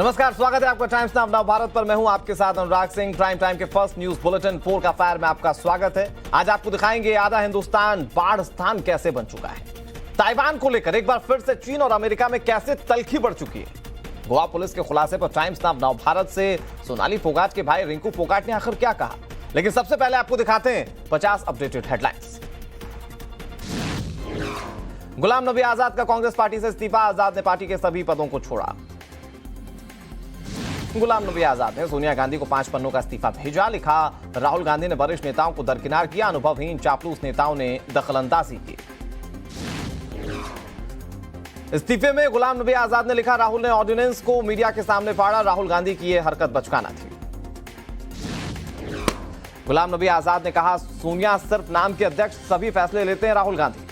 नमस्कार, स्वागत है आपका टाइम्स नाउ नव भारत पर। मैं हूं आपके साथ अनुराग सिंह। प्राइम टाइम के फर्स्ट न्यूज बुलेटिन 4 का फायर में आपका स्वागत है। आज आपको दिखाएंगे आधा हिंदुस्तान बाढ़ स्थान कैसे बन चुका है। ताइवान को लेकर एक बार फिर से चीन और अमेरिका में कैसे तल्खी बढ़ चुकी है। गोवा पुलिस के खुलासे पर टाइम्स नाउ नव भारत से सोनाली फोगाट के भाई रिंकू फोगाट ने आखिर क्या कहा। लेकिन सबसे पहले आपको दिखाते हैं 50 अपडेटेड हेडलाइंस। गुलाम नबी आजाद का कांग्रेस पार्टी से इस्तीफा, आजाद ने पार्टी के सभी पदों को छोड़ा। गुलाम नबी आजाद ने सोनिया गांधी को 5 पन्नों का इस्तीफा भेजा। लिखा, राहुल गांधी ने वरिष्ठ नेताओं को दरकिनार किया, अनुभवहीन चापलूस नेताओं ने दखलंदाजी की। इस्तीफे में गुलाम नबी आजाद ने लिखा, राहुल ने ऑर्डिनेंस को मीडिया के सामने फाड़ा, राहुल गांधी की यह हरकत बचकाना थी। गुलाम नबी आजाद ने कहा, सोनिया सिर्फ नाम के अध्यक्ष, सभी फैसले लेते हैं राहुल गांधी।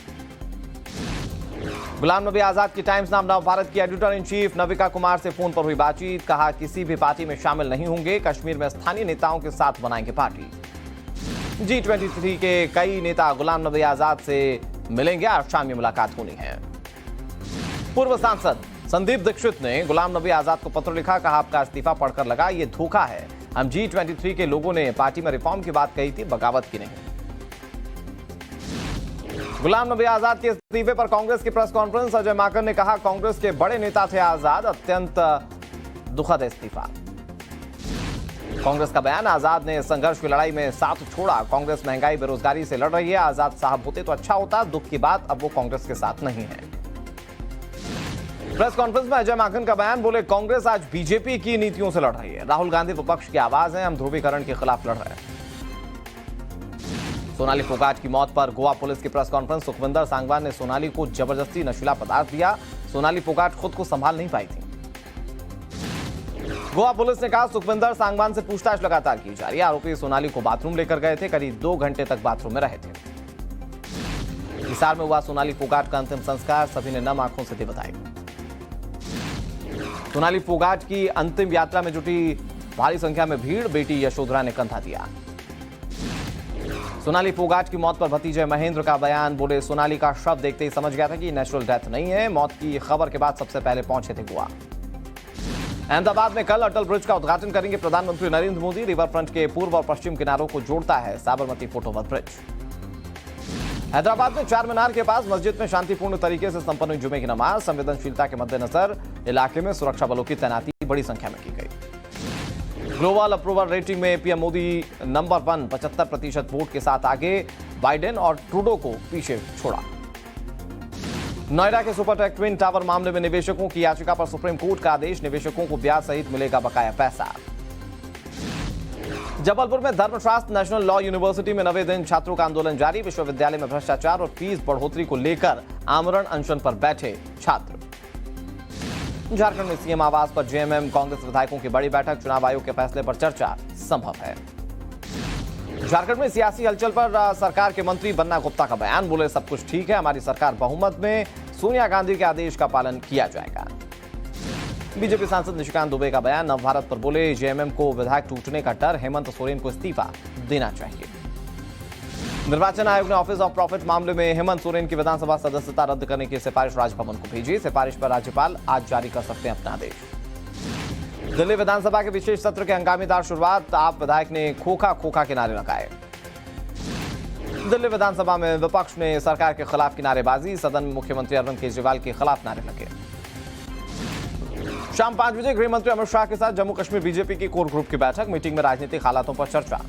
गुलाम नबी आजाद की टाइम्स नाउ नव भारत की editor in chief Navika Kumar से फोन पर हुई बातचीत। कहा, किसी भी पार्टी में शामिल नहीं होंगे, कश्मीर में स्थानीय नेताओं के साथ बनाएंगे पार्टी। G23 के कई नेता गुलाम नबी आजाद से मिलेंगे, आज शाम में मुलाकात होनी है। पूर्व सांसद संदीप दीक्षित ने गुलाम नबी आजाद को पत्र लिखा। कहा, आपका इस्तीफा पढ़कर लगा ये धोखा है। हम G23 के लोगों ने पार्टी में रिफॉर्म की बात कही थी, बगावत की नहीं। गुलाम नबी आजाद के इस्तीफे पर कांग्रेस की प्रेस कॉन्फ्रेंस। अजय माकन ने कहा, कांग्रेस के बड़े नेता थे आजाद, अत्यंत दुखद इस्तीफा। कांग्रेस का बयान, आजाद ने संघर्ष की लड़ाई में साथ छोड़ा, कांग्रेस महंगाई बेरोजगारी से लड़ रही है, आजाद साहब होते तो अच्छा होता, दुख की बात अब वो कांग्रेस के साथ नहीं है। प्रेस कॉन्फ्रेंस में अजय माकन का बयान, बोले कांग्रेस आज बीजेपी की नीतियों से लड़ रही है, राहुल गांधी विपक्ष की आवाज है, हम ध्रुवीकरण के खिलाफ लड़ रहे हैं। सोनाली फोगाट की मौत पर गोवा पुलिस की प्रेस कॉन्फ्रेंस। सुखविंदर सांगवान ने सोनाली को जबरदस्ती नशीला पदार्थ दिया, सोनाली फोगाट खुद को संभाल नहीं पाई थी। गोवा पुलिस ने कहा, सुखविंदर सांगवान से पूछताछ लगातार की जा रही है। आरोपी सोनाली को बाथरूम लेकर गए थे, करीब 2 घंटे तक बाथरूम में रहे थे। हिसार में हुआ सोनाली फोगाट का अंतिम संस्कार, सभी ने नम आंखों से दी बधाई। सोनाली फोगाट की अंतिम यात्रा में जुटी भारी संख्या में भीड़, बेटी यशोधरा ने कंधा दिया। सोनाली फोगाट की मौत पर भतीजे महेंद्र का बयान, बोले सोनाली का शव देखते ही समझ गया था कि नेचुरल डेथ नहीं है, मौत की खबर के बाद सबसे पहले पहुंचे थे गोवा। अहमदाबाद में कल अटल ब्रिज का उद्घाटन करेंगे प्रधानमंत्री नरेंद्र मोदी। रिवर फ्रंट के पूर्व और पश्चिम किनारों को जोड़ता है साबरमती फुटओवर ब्रिज। हैदराबाद में चार मीनार के पास मस्जिद में शांतिपूर्ण तरीके से संपन्न हुई जुमे की नमाज। संवेदनशीलता के मद्देनजर इलाके में सुरक्षा बलों की तैनाती बड़ी संख्या में की गई। ग्लोबल अप्रूवल रेटिंग में पीएम मोदी नंबर 1 75% वोट के साथ आगे, बाइडेन और ट्रूडो को पीछे छोड़ा। नोएडा के सुपरटेक ट्विन टावर मामले में निवेशकों की याचिका पर सुप्रीम कोर्ट का आदेश, निवेशकों को ब्याज सहित मिलेगा बकाया पैसा। जबलपुर में धर्मशास्त्र नेशनल लॉ यूनिवर्सिटी में 9वें दिन छात्रों का आंदोलन जारी। विश्वविद्यालय में भ्रष्टाचार और फीस बढ़ोतरी को लेकर आमरण अनशन पर बैठे छात्र। झारखंड में सीएम आवास पर जेएमएम कांग्रेस विधायकों की बड़ी बैठक, चुनाव आयोग के फैसले पर चर्चा संभव है। झारखंड में सियासी हलचल पर सरकार के मंत्री बन्ना गुप्ता का बयान, बोले सब कुछ ठीक है, हमारी सरकार बहुमत में, सोनिया गांधी के आदेश का पालन किया जाएगा। बीजेपी सांसद निशिकांत दुबे का बयान, नव भारत पर बोले जेएमएम को विधायक टूटने का डर, हेमंत सोरेन को इस्तीफा देना चाहिए। निर्वाचन आयोग ने ऑफिस ऑफ प्रॉफिट मामले में हेमंत सोरेन की विधानसभा सदस्यता रद्द करने की सिफारिश राजभवन को भेजी। सिफारिश पर राज्यपाल आज जारी कर सकते हैं अपना आदेश। दिल्ली विधानसभा के विशेष सत्र के हंगामेदार शुरुआत, आप विधायक ने खोखा खोखा के नारे लगाए। दिल्ली विधानसभा में विपक्ष ने सरकार के खिलाफ की नारेबाजी, सदन में मुख्यमंत्री अरविंद केजरीवाल के खिलाफ नारे लगे। शाम 5 बजे गृह मंत्री अमित शाह के साथ जम्मू कश्मीर बीजेपी की कोर ग्रुप की बैठक, मीटिंग में राजनीतिक हालातों पर चर्चा।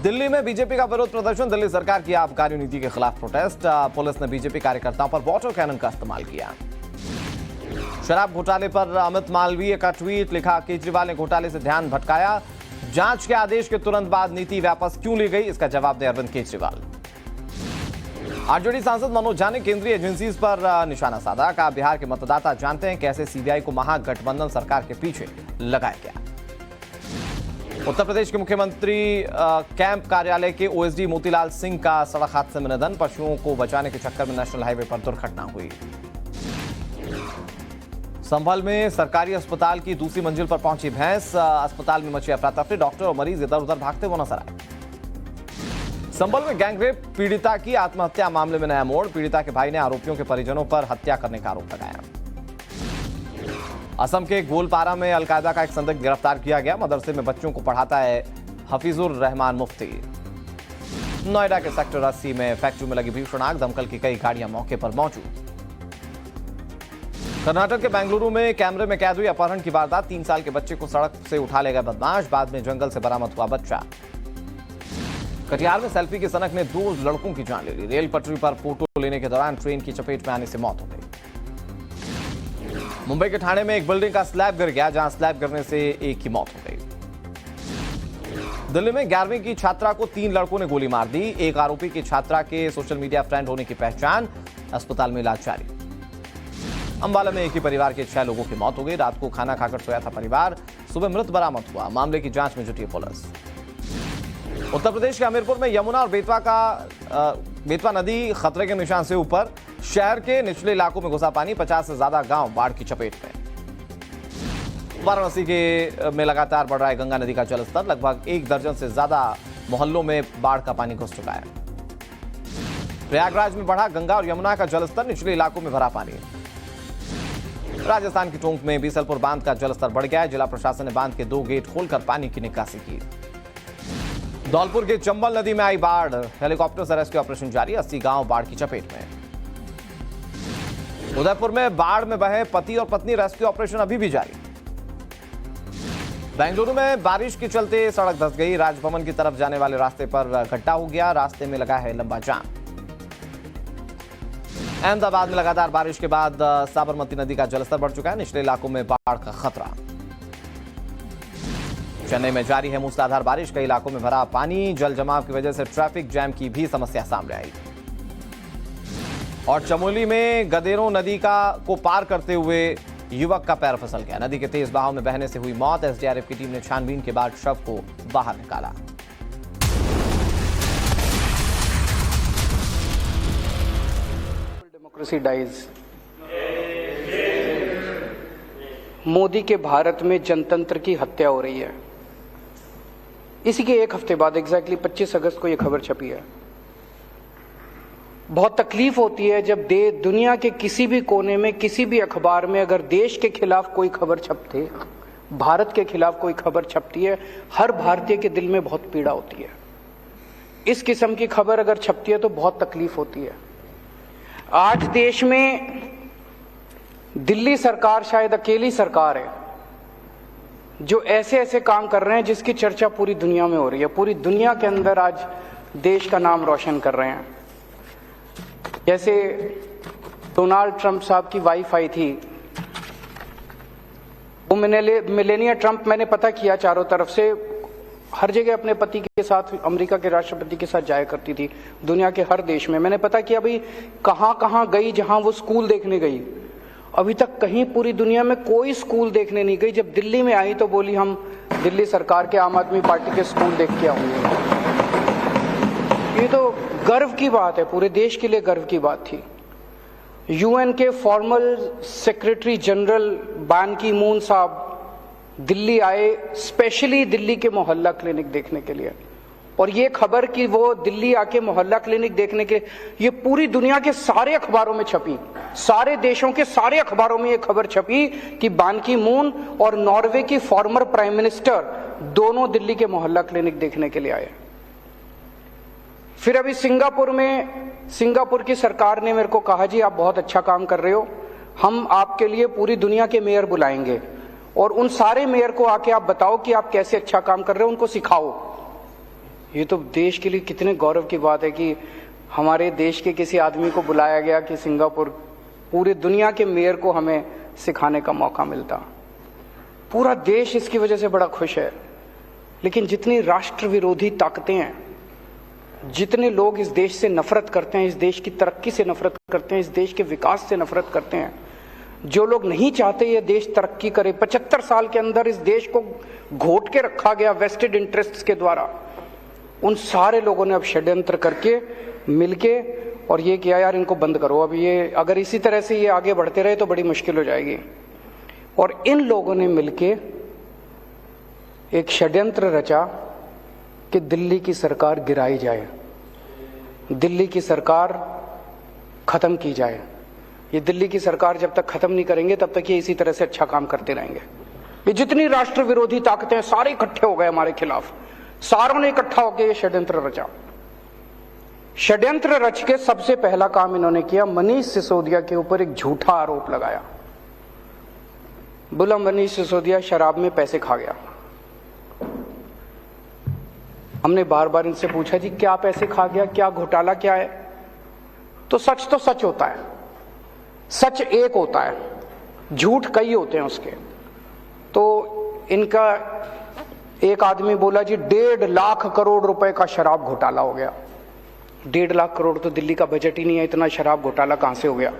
दिल्ली में बीजेपी का विरोध प्रदर्शन, दिल्ली सरकार की आबकारी नीति के खिलाफ प्रोटेस्ट, पुलिस ने बीजेपी कार्यकर्ताओं पर वाटर कैनन का इस्तेमाल किया। शराब घोटाले पर अमित मालवीय का ट्वीट, लिखा, केजरीवाल ने घोटाले से ध्यान भटकाया, जांच के आदेश के तुरंत बाद नीति वापस क्यों ली गई, इसका जवाब दे अरविंद केजरीवाल। आरजेडी सांसद मनोज झा ने केंद्रीय एजेंसीज पर निशाना साधा। कहा, बिहार के मतदाता जानते हैं कैसे सीबीआई को महागठबंधन सरकार के पीछे लगाया गया। उत्तर प्रदेश के मुख्यमंत्री कैंप कार्यालय के ओएसडी मोतीलाल सिंह का सड़क हादसे में निधन, पशुओं को बचाने के चक्कर में नेशनल हाईवे पर दुर्घटना हुई। संभल में सरकारी अस्पताल की दूसरी मंजिल पर पहुंची भैंस, अस्पताल में मची अफरा तफरी, डॉक्टर और मरीज इधर उधर भागते हुए नजर आए। संभल में गैंगरेप पीड़िता की आत्महत्या मामले में नया मोड़, पीड़िता के भाई ने आरोपियों के परिजनों पर हत्या करने का आरोप लगाया। असम के गोलपारा में अलकायदा का एक संदिग्ध गिरफ्तार किया गया। मदरसे में बच्चों को पढ़ाता है हफीजुर रहमान मुफ्ती। नोएडा के सेक्टर 80 में फैक्ट्री में लगी भीषण आग, दमकल की कई गाड़ियां मौके पर मौजूद। कर्नाटक के बेंगलुरु में कैमरे में कैद हुई अपहरण की वारदात। 3 साल के बच्चे को सड़क से उठा ले गए बदमाश, बाद में जंगल से बरामद हुआ बच्चा। कटिहार में सेल्फी की सनक ने 2 लड़कों की जान ले ली। रेल पटरी पर फोटो लेने के दौरान ट्रेन की चपेट में आने से मौत हो गई। मुंबई के ठाणे में एक बिल्डिंग का स्लैब गिर गया, जहां स्लैब गिरने से एक की मौत हो गई। दिल्ली में 11वीं की छात्रा को 3 लड़कों ने गोली मार दी। एक आरोपी की छात्रा के सोशल मीडिया फ्रेंड होने की पहचान, अस्पताल में इलाज जारी। अंबाला में एक ही परिवार के 6 लोगों की मौत हो गई। रात को खाना खाकर सोया था परिवार, सुबह मृत बरामद हुआ। मामले की जांच में जुटी पुलिस। उत्तर प्रदेश के हमीरपुर में यमुना और बेतवा नदी खतरे के निशान से ऊपर। शहर के निचले इलाकों में घुसा पानी, 50 से ज्यादा गांव बाढ़ की चपेट में। वाराणसी में लगातार बढ़ रहा है गंगा नदी का जलस्तर। लगभग 1 दर्जन से ज्यादा मोहल्लों में बाढ़ का पानी घुस चुका है। प्रयागराज में बढ़ा गंगा और यमुना का जलस्तर, निचले इलाकों में भरा पानी। राजस्थान के टोंक में बीसलपुर बांध का जलस्तर बढ़ गया है। जिला प्रशासन ने बांध के 2 गेट खोलकर पानी की निकासी की। धौलपुर के चंबल नदी में आई बाढ़, हेलीकॉप्टर से रेस्क्यू ऑपरेशन जारी। 80 गांव बाढ़ की चपेट में। उदयपुर में बाढ़ में बहे पति और पत्नी, रेस्क्यू ऑपरेशन अभी भी जारी। बेंगलुरु में बारिश के चलते सड़क धंस गई। राजभवन की तरफ जाने वाले रास्ते पर गड्ढा हो गया, रास्ते में लगा है लंबा जाम। अहमदाबाद में लगातार बारिश के बाद साबरमती नदी का जलस्तर बढ़ चुका है। निचले इलाकों में बाढ़ का खतरा। चेन्नई में जारी है मूसलाधार बारिश, कई इलाकों में भरा पानी। जल जमाव की वजह से ट्रैफिक जैम की भी समस्या सामने आई। और चमोली में गदेरों नदी को पार करते हुए युवक का पैर फिसल गया। नदी के तेज बहाव में बहने से हुई मौत। एसडीआरएफ की टीम ने छानबीन के बाद शव को बाहर निकाला। Democracy dies. मोदी के भारत में जनतंत्र की हत्या हो रही है। इसी के 1 हफ्ते बाद एग्जैक्टली 25 अगस्त को यह खबर छपी है। बहुत तकलीफ होती है जब दुनिया के किसी भी कोने में, किसी भी अखबार में अगर देश के खिलाफ कोई खबर छपती, भारत के खिलाफ कोई खबर छपती है, हर भारतीय के दिल में बहुत पीड़ा होती है। इस किस्म की खबर अगर छपती है तो बहुत तकलीफ होती है। आज देश में दिल्ली सरकार शायद अकेली सरकार है जो ऐसे ऐसे काम कर रहे हैं जिसकी चर्चा पूरी दुनिया में हो रही है। पूरी दुनिया के अंदर आज देश का नाम रोशन कर रहे हैं। जैसे डोनाल्ड ट्रंप साहब की वाइफ आई थी, वो मेलेनिया ट्रंप, मैंने पता किया चारों तरफ से, हर जगह अपने पति के साथ, अमेरिका के राष्ट्रपति के साथ जाया करती थी, दुनिया के हर देश में। मैंने पता किया भाई कहां कहां गई, जहां वो स्कूल देखने गई। अभी तक कहीं पूरी दुनिया में कोई स्कूल देखने नहीं गई। जब दिल्ली में आई तो बोली हम दिल्ली सरकार के आम आदमी पार्टी के स्कूल देख के आऊंगे। ये तो गर्व की बात है, पूरे देश के लिए गर्व की बात थी। यूएन के फॉर्मल सेक्रेटरी जनरल बान की मून साहब दिल्ली आए, स्पेशली दिल्ली के मोहल्ला क्लिनिक देखने के लिए। और ये खबर कि वो दिल्ली आके मोहल्ला क्लिनिक देखने के, ये पूरी दुनिया के सारे अखबारों में छपी, सारे देशों के सारे अखबारों में ये खबर छपी कि बान की मून और नॉर्वे की फॉर्मर प्राइम मिनिस्टर दोनों दिल्ली के मोहल्ला क्लिनिक देखने के लिए आए। फिर अभी सिंगापुर की सरकार ने मेरे को कहा जी आप बहुत अच्छा काम कर रहे हो, हम आपके लिए पूरी दुनिया के मेयर बुलाएंगे और उन सारे मेयर को आके आप बताओ कि आप कैसे अच्छा काम कर रहे हो, उनको सिखाओ। ये तो देश के लिए कितने गौरव की बात है कि हमारे देश के किसी आदमी को बुलाया गया कि सिंगापुर, पूरी दुनिया के मेयर को हमें सिखाने का मौका मिलता। पूरा देश इसकी वजह से बड़ा खुश है। लेकिन जितनी राष्ट्र विरोधी ताकतें हैं, जितने लोग इस देश से नफरत करते हैं, इस देश की तरक्की से नफरत करते हैं, इस देश के विकास से नफरत करते हैं, जो लोग नहीं चाहते ये देश तरक्की करे, 75 साल के अंदर इस देश को घोट के रखा गया वेस्टेड इंटरेस्ट्स के द्वारा, उन सारे लोगों ने अब षड्यंत्र करके मिलके और ये किया यार इनको बंद करो। अब ये अगर इसी तरह से ये आगे बढ़ते रहे तो बड़ी मुश्किल हो जाएगी। और इन लोगों ने मिलके एक षड्यंत्र रचा कि दिल्ली की सरकार गिराई जाए, दिल्ली की सरकार खत्म की जाए। ये दिल्ली की सरकार जब तक खत्म नहीं करेंगे तब तक ये इसी तरह से अच्छा काम करते रहेंगे। ये जितनी राष्ट्र विरोधी ताकतें हैं सारे इकट्ठे हो गए हमारे खिलाफ, सारों ने इकट्ठा होकर ये षड्यंत्र रचा। षड्यंत्र रच के सबसे पहला काम इन्होंने किया, मनीष सिसोदिया के ऊपर एक झूठा आरोप लगाया। बोला मनीष सिसोदिया शराब में पैसे खा गया। हमने बार बार इनसे पूछा जी क्या पैसे खा गया, क्या घोटाला क्या है? तो सच होता है, सच एक होता है, झूठ कई होते हैं उसके। तो इनका एक आदमी बोला जी 1.5 लाख करोड़ रुपए का शराब घोटाला हो गया। 1.5 लाख करोड़ तो दिल्ली का बजट ही नहीं है, इतना शराब घोटाला कहां से हो गया?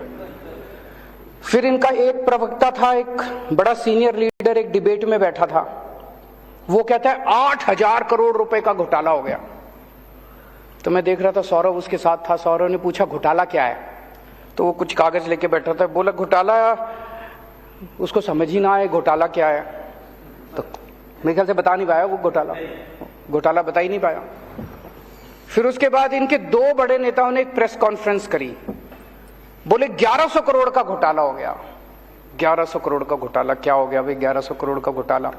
फिर इनका एक प्रवक्ता था, एक बड़ा सीनियर लीडर, एक डिबेट में बैठा था, वो कहता है 8,000 करोड़ रुपए का घोटाला हो गया। तो मैं देख रहा था, सौरभ उसके साथ था। सौरभ ने पूछा घोटाला क्या है? तो वो कुछ कागज लेके बैठा था, बोला घोटाला, उसको समझ ही ना आए घोटाला क्या है। तो मेरे ख्याल से बता नहीं पाया वो घोटाला बता ही नहीं पाया। फिर उसके बाद इनके 2 बड़े नेताओं ने एक प्रेस कॉन्फ्रेंस करी, बोले 1100 करोड़ का घोटाला हो गया। 1100 करोड़ का घोटाला क्या हो गया भाई? 1100 करोड़ का घोटाला।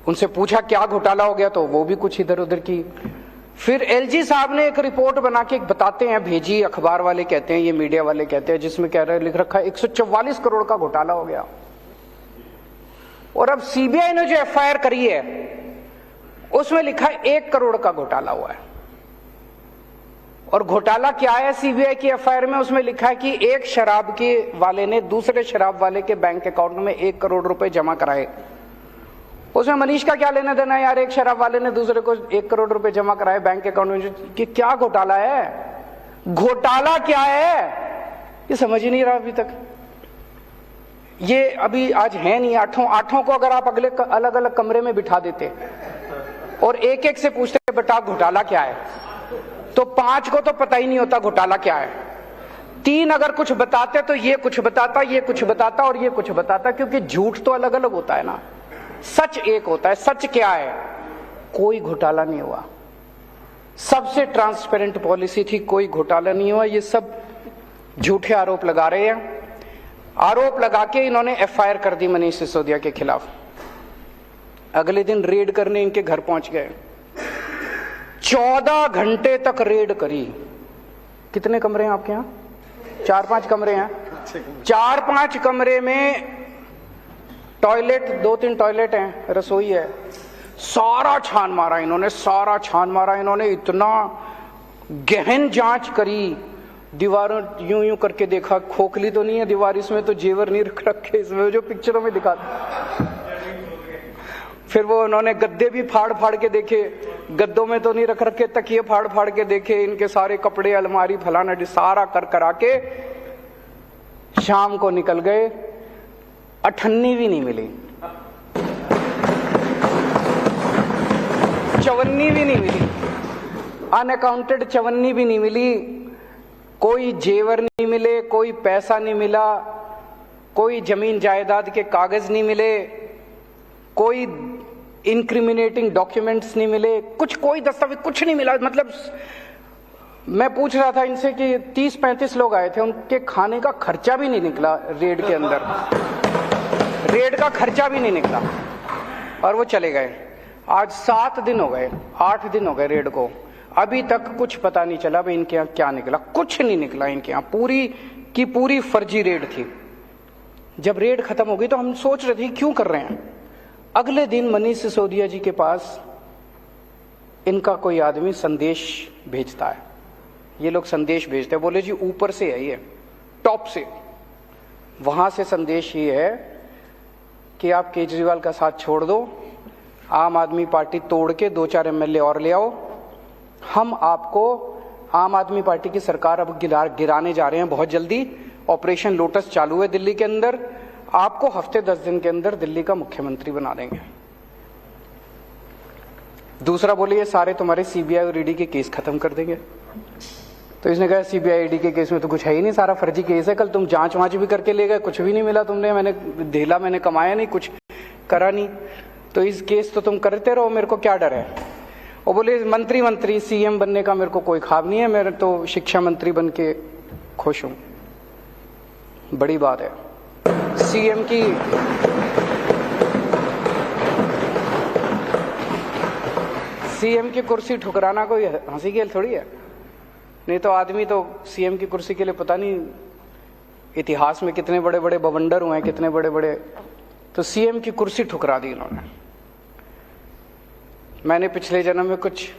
उनसे पूछा क्या घोटाला हो गया, तो वो भी कुछ इधर उधर की। फिर एलजी साहब ने एक रिपोर्ट बना के बताते हैं, भेजी, अखबार वाले कहते हैं, ये मीडिया वाले कहते हैं, जिसमें कह रहे लिख रखा है 144 करोड़ का घोटाला हो गया। और अब सीबीआई ने जो एफआईआर करी है उसमें लिखा है 1 करोड़ का घोटाला हुआ है। और घोटाला क्या है सीबीआई की एफआईआर में? उसमें लिखा है कि एक शराब के वाले ने दूसरे शराब वाले के बैंक अकाउंट में 1 करोड़ रुपए जमा कराए। उसमें मनीष का क्या लेना देना यार? एक शराब वाले ने दूसरे को 1 करोड़ रुपए जमा कराए बैंक अकाउंट में, कि क्या घोटाला है? घोटाला क्या है ये समझ ही नहीं रहा अभी तक। ये अभी आज है नहीं, आठों को अगर आप अगले अलग अलग कमरे में बिठा देते और एक एक से पूछते बेटा घोटाला क्या है, तो 5 को तो पता ही नहीं होता घोटाला क्या है। 3 अगर कुछ बताते तो ये कुछ बताता, ये कुछ बताता और ये कुछ बताता, क्योंकि झूठ तो अलग अलग होता है ना, सच एक होता है। सच क्या है? कोई घोटाला नहीं हुआ, सबसे ट्रांसपेरेंट पॉलिसी थी, कोई घोटाला नहीं हुआ। ये सब झूठे आरोप लगा रहे हैं। आरोप लगा के इन्होंने एफआईआर कर दी मनीष सिसोदिया के खिलाफ। अगले दिन रेड करने इनके घर पहुंच गए, 14 घंटे तक रेड करी। कितने कमरे हैं आपके यहाँ? 4-5 कमरे हैं। 4-5 कमरे में टॉयलेट, 2-3 टॉयलेट हैं, रसोई है। सारा छान मारा इन्होंने, सारा छान मारा इन्होंने, इतना गहन जांच करी। दीवारों यूं यूं करके देखा, खोखली तो नहीं है दीवार, इसमें तो जेवर नहीं रख रखे, इसमें जो पिक्चरों में दिखाते। फिर वो उन्होंने गद्दे भी फाड़ फाड़ के देखे, गद्दों में तो नहीं रख रखे, तकिए फाड़ फाड़ के देखे, इनके सारे कपड़े, अलमारी, फलाना सारा कर करा के शाम को निकल गए। 98 भी नहीं मिली, 54 भी नहीं मिली, अनअकाउंटेड 54 भी नहीं मिली। कोई जेवर नहीं मिले, कोई पैसा नहीं मिला, कोई जमीन जायदाद के कागज नहीं मिले, कोई इंक्रिमिनेटिंग डॉक्यूमेंट्स नहीं मिले, कुछ कोई दस्तावेज कुछ नहीं मिला। मतलब मैं पूछ रहा था इनसे कि 30-35 लोग आए थे, उनके खाने का खर्चा भी नहीं निकला रेड के अंदर, रेड का खर्चा भी नहीं निकला और वो चले गए। आज 7 दिन हो गए, 8 दिन हो गए रेड को, अभी तक कुछ पता नहीं चला भाई इनके यहाँ क्या निकला। कुछ नहीं निकला इनके यहाँ, पूरी की पूरी फर्जी रेड थी। जब रेड खत्म हो गई तो हम सोच रहे थे क्यों कर रहे हैं। अगले दिन मनीष सिसोदिया जी के पास इनका कोई आदमी संदेश भेजता है। ये लोग संदेश भेजते हैं, बोले जी ऊपर से है, ये टॉप से, वहां से संदेश ये है कि आप केजरीवाल का साथ छोड़ दो, आम आदमी पार्टी तोड़ के 2-4 एमएलए और ले आओ, हम आपको आम आदमी पार्टी की सरकार अब गिराने जा रहे हैं बहुत जल्दी। ऑपरेशन लोटस चालू है दिल्ली के अंदर, आपको हफ्ते 10 दिन के अंदर दिल्ली का मुख्यमंत्री बना देंगे। दूसरा बोले ये सारे तुम्हारे सीबीआई और ईडी के केस खत्म कर देंगे। तो इसने कहा सीबीआई ईडी के केस में तो कुछ है ही नहीं, सारा फर्जी केस है, कल तुम जांच वांच भी करके ले गए, कुछ भी नहीं मिला तुमने, मैंने कमाया नहीं, कुछ करा नहीं, तो इस केस तो तुम करते रहो, मेरे को क्या डर है। और बोले मंत्री सीएम बनने का मेरे को कोई ख्वाब नहीं है, मैं तो शिक्षा मंत्री बन के खुश हूं। बड़ी बात है। सीएम की कुर्सी ठुकराना कोई हंसी खेल थोड़ी है। नहीं तो आदमी तो सीएम की कुर्सी के लिए पता नहीं इतिहास में कितने बड़े बड़े बवंडर हुए हैं, कितने बड़े बड़े, तो सीएम की कुर्सी ठुकरा दी इन्होंने। मैंने पिछले जन्म में कुछ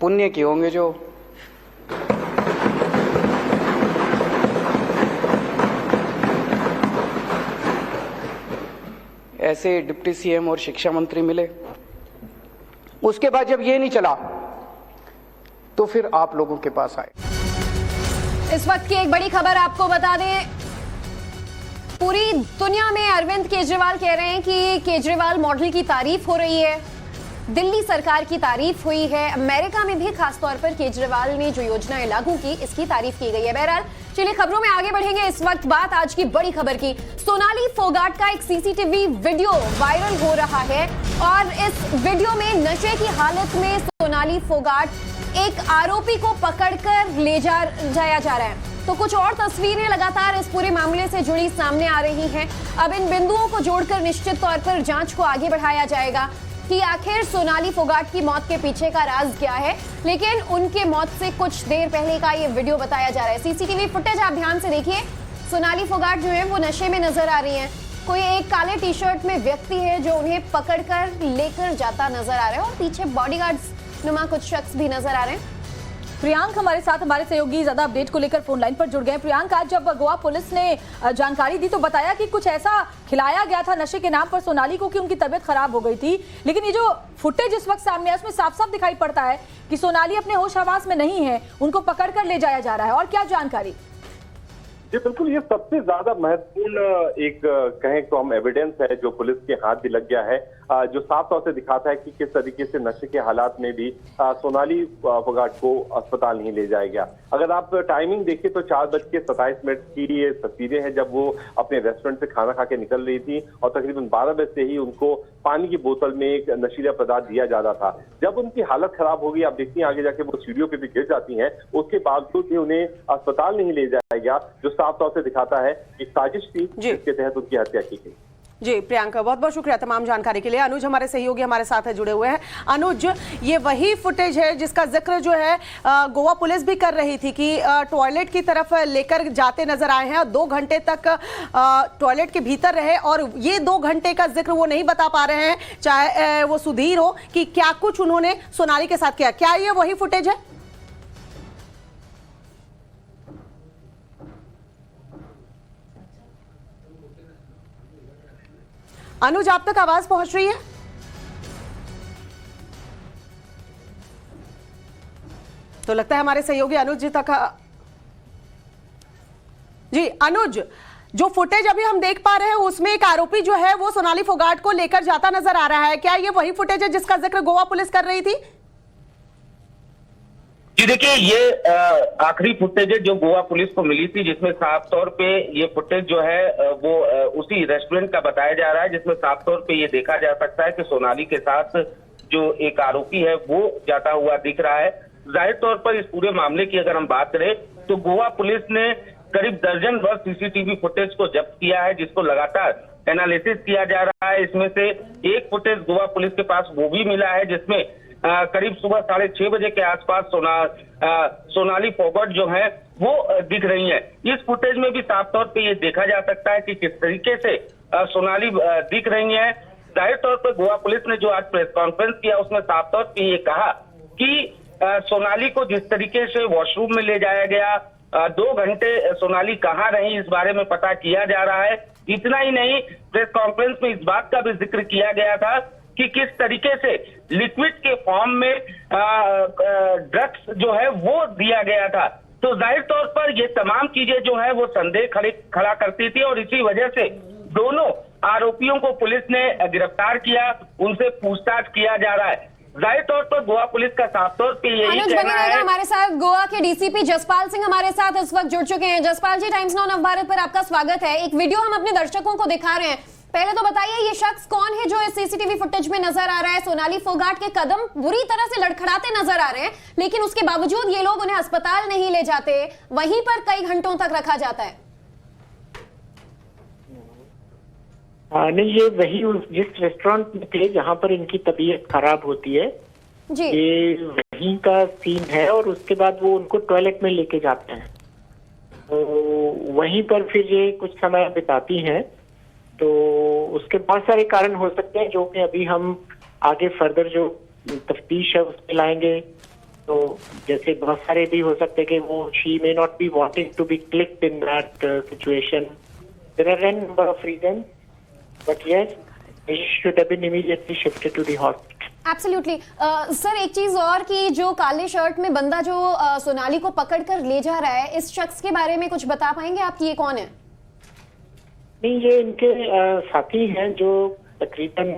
पुण्य किए होंगे जो ऐसे डिप्टी सीएम और शिक्षा मंत्री मिले। उसके बाद जब ये नहीं चला तो फिर आप लोगों के पास आए। इस वक्त की एक बड़ी खबर आपको बता दें, पूरी दुनिया में अरविंद केजरीवाल कह रहे हैं कि केजरीवाल मॉडल की तारीफ हो रही है, दिल्ली सरकार की तारीफ हुई है, अमेरिका में भी खासतौर पर केजरीवाल ने जो योजनाएं लागू की इसकी तारीफ की गई है। बहरहाल चलिए खबरों में आगे बढ़ेंगे। इस वक्त बात आज की बड़ी खबर की, सोनाली फोगाट का एक सीसीटीवी वीडियो वायरल हो रहा है और इस वीडियो में नशे की हालत में सोनाली फोगाट एक आरोपी को पकड़कर ले जाया जा रहा है। तो कुछ और तस्वीरें लगातार इस पूरे मामले से जुड़ी सामने आ रही हैं। अब इन बिंदुओं को जोड़कर निश्चित तौर पर जांच को आगे बढ़ाया जाएगा कि आखिर सोनाली फोगाट की मौत के पीछे का राज क्या है। लेकिन उनके मौत से कुछ देर पहले का ये वीडियो बताया जा रहा है। सीसीटीवी फुटेज आप ध्यान से देखिए। सोनाली फोगाट जो है वो नशे में नजर आ रही हैं। कोई एक काले टी शर्ट में व्यक्ति है जो उन्हें पकड़कर लेकर जाता नजर आ रहा है और पीछे बॉडीगार्ड्स नुमा कुछ शख्स भी नजर आ रहे हैं। प्रियांक हमारे साथ, हमारे सहयोगी ज्यादा अपडेट को लेकर फोन लाइन पर जुड़ गए। प्रियांक, आज जब गोवा पुलिस ने जानकारी दी तो बताया कि कुछ ऐसा खिलाया गया था नशे के नाम पर सोनाली को कि उनकी तबीयत खराब हो गई थी। लेकिन ये जो फुटेज इस वक्त सामने है उसमें साफ साफ दिखाई पड़ता है कि सोनाली अपने होश हवास में नहीं है, उनको पकड़ कर ले जाया जा रहा है। और क्या जानकारी? जी बिल्कुल, ये सबसे ज्यादा महत्वपूर्ण एक कहें तो हम एविडेंस है जो पुलिस के हाथ भी लग गया है, जो साफ तौर से दिखाता है कि किस तरीके से नशे के हालात में भी सोनाली फोगाट को अस्पताल नहीं ले जाया गया। अगर आप टाइमिंग देखिए तो 4:27 की ये तस्वीरें हैं जब वो अपने रेस्टोरेंट से खाना खा के निकल रही थी और तकरीबन 12 बजे से ही उनको पानी की बोतल में एक नशीला पदार्थ दिया जा रहा था। जब उनकी हालत खराब होगी, आप देखती हैं आगे जाके वो सीढ़ियों पे भी गिर जाती हैं, उसके बावजूद भी उन्हें अस्पताल नहीं ले जाया गया, जो साफ तौर से दिखाता है कि साजिश थी जिसके तहत उनकी हत्या की गई। जी प्रियंका, बहुत बहुत शुक्रिया तमाम जानकारी के लिए। अनुज हमारे सहयोगी हमारे साथ है, जुड़े हुए हैं। अनुज, ये वही फुटेज है जिसका जिक्र जो है गोवा पुलिस भी कर रही थी कि टॉयलेट की तरफ लेकर जाते नजर आए हैं और 2 घंटे तक टॉयलेट के भीतर रहे और ये 2 घंटे का जिक्र वो नहीं बता पा रहे हैं, चाहे वो सुधीर हो, कि क्या कुछ उन्होंने सोनाली के साथ किया। क्या ये वही फुटेज है? अनुज, आप तक आवाज पहुंच रही है? तो लगता है हमारे सहयोगी अनुज जी तक। जी अनुज, जो फुटेज अभी हम देख पा रहे हैं उसमें एक आरोपी जो है वो सोनाली फोगाट को लेकर जाता नजर आ रहा है। क्या ये वही फुटेज है जिसका जिक्र गोवा पुलिस कर रही थी? जी देखिए, ये आखिरी फुटेज है जो गोवा पुलिस को मिली थी, जिसमें साफ तौर पे ये फुटेज जो है वो उसी रेस्टोरेंट का बताया जा रहा है, जिसमें साफ तौर पे ये देखा जा सकता है कि सोनाली के साथ जो एक आरोपी है वो जाता हुआ दिख रहा है। जाहिर तौर पर इस पूरे मामले की अगर हम बात करें तो गोवा पुलिस ने करीब दर्जन भर सीसीटीवी फुटेज को जब्त किया है, जिसको लगातार एनालिसिस किया जा रहा है। इसमें से एक फुटेज गोवा पुलिस के पास वो भी मिला है जिसमें करीब सुबह 6:30 बजे के आसपास सोनाली फोगाट जो है वो दिख रही है। इस फुटेज में भी साफ तौर पे ये देखा जा सकता है कि किस तरीके से सोनाली दिख रही है। जाहिर तौर पर गोवा पुलिस ने जो आज प्रेस कॉन्फ्रेंस किया उसमें साफ तौर पे ये कहा कि सोनाली को जिस तरीके से वॉशरूम में ले जाया गया, 2 घंटे सोनाली कहाँ रही इस बारे में पता किया जा रहा है। इतना ही नहीं, प्रेस कॉन्फ्रेंस में इस बात का भी जिक्र किया गया था कि किस तरीके से लिक्विड के फॉर्म में ड्रग्स जो है वो दिया गया था। तो जाहिर तौर पर ये तमाम चीजें जो है वो संदेह खड़ा करती थी और इसी वजह से दोनों आरोपियों को पुलिस ने गिरफ्तार किया, उनसे पूछताछ किया जा रहा है। जाहिर तौर पर गोवा पुलिस का साफ तौर पर यही कहना है। हमारे साथ गोवा के डीसीपी जसपाल सिंह हमारे साथ इस वक्त जुड़ चुके हैं। जसपाल जी, टाइम्स नाउ नवभारत पर आपका स्वागत है। एक वीडियो हम अपने दर्शकों को दिखा रहे हैं, पहले तो बताइए ये शख्स कौन है जो इस सीसीटीवी फुटेज में नजर आ रहा है। सोनाली फोगाट के कदम बुरी तरह से लड़खड़ाते नजर आ रहे हैं, लेकिन उसके बावजूद ये लोग उन्हें अस्पताल नहीं ले जाते, वहीं पर कई घंटों तक रखा जाता है। नहीं, ये वही जिस रेस्टोरेंट में थे जहाँ पर इनकी तबीयत खराब होती है, जी ये वहीं का सीन है। और उसके बाद वो उनको टॉयलेट में लेके जाते हैं, तो वहीं पर फिर ये कुछ समय बिताती हैं। तो उसके बहुत सारे कारण हो सकते हैं जो कि अभी हम आगे फर्दर जो तफ्तीश है उसमें लाएंगे। तो जैसे बहुत सारे भी हो सकते हैं कि वो she may not be wanting to be clicked in that situation. There are an number of reason, but yes she should have been immediately shifted to the hospital. Absolutely. Sir एक चीज और कि जो काले शर्ट में बंदा जो सोनाली को पकड़कर ले जा रहा है, इस शख्स के बारे में कुछ बता पाएंगे आप कि ये कौन है? नहीं, ये इनके साथी हैं जो तकरीबन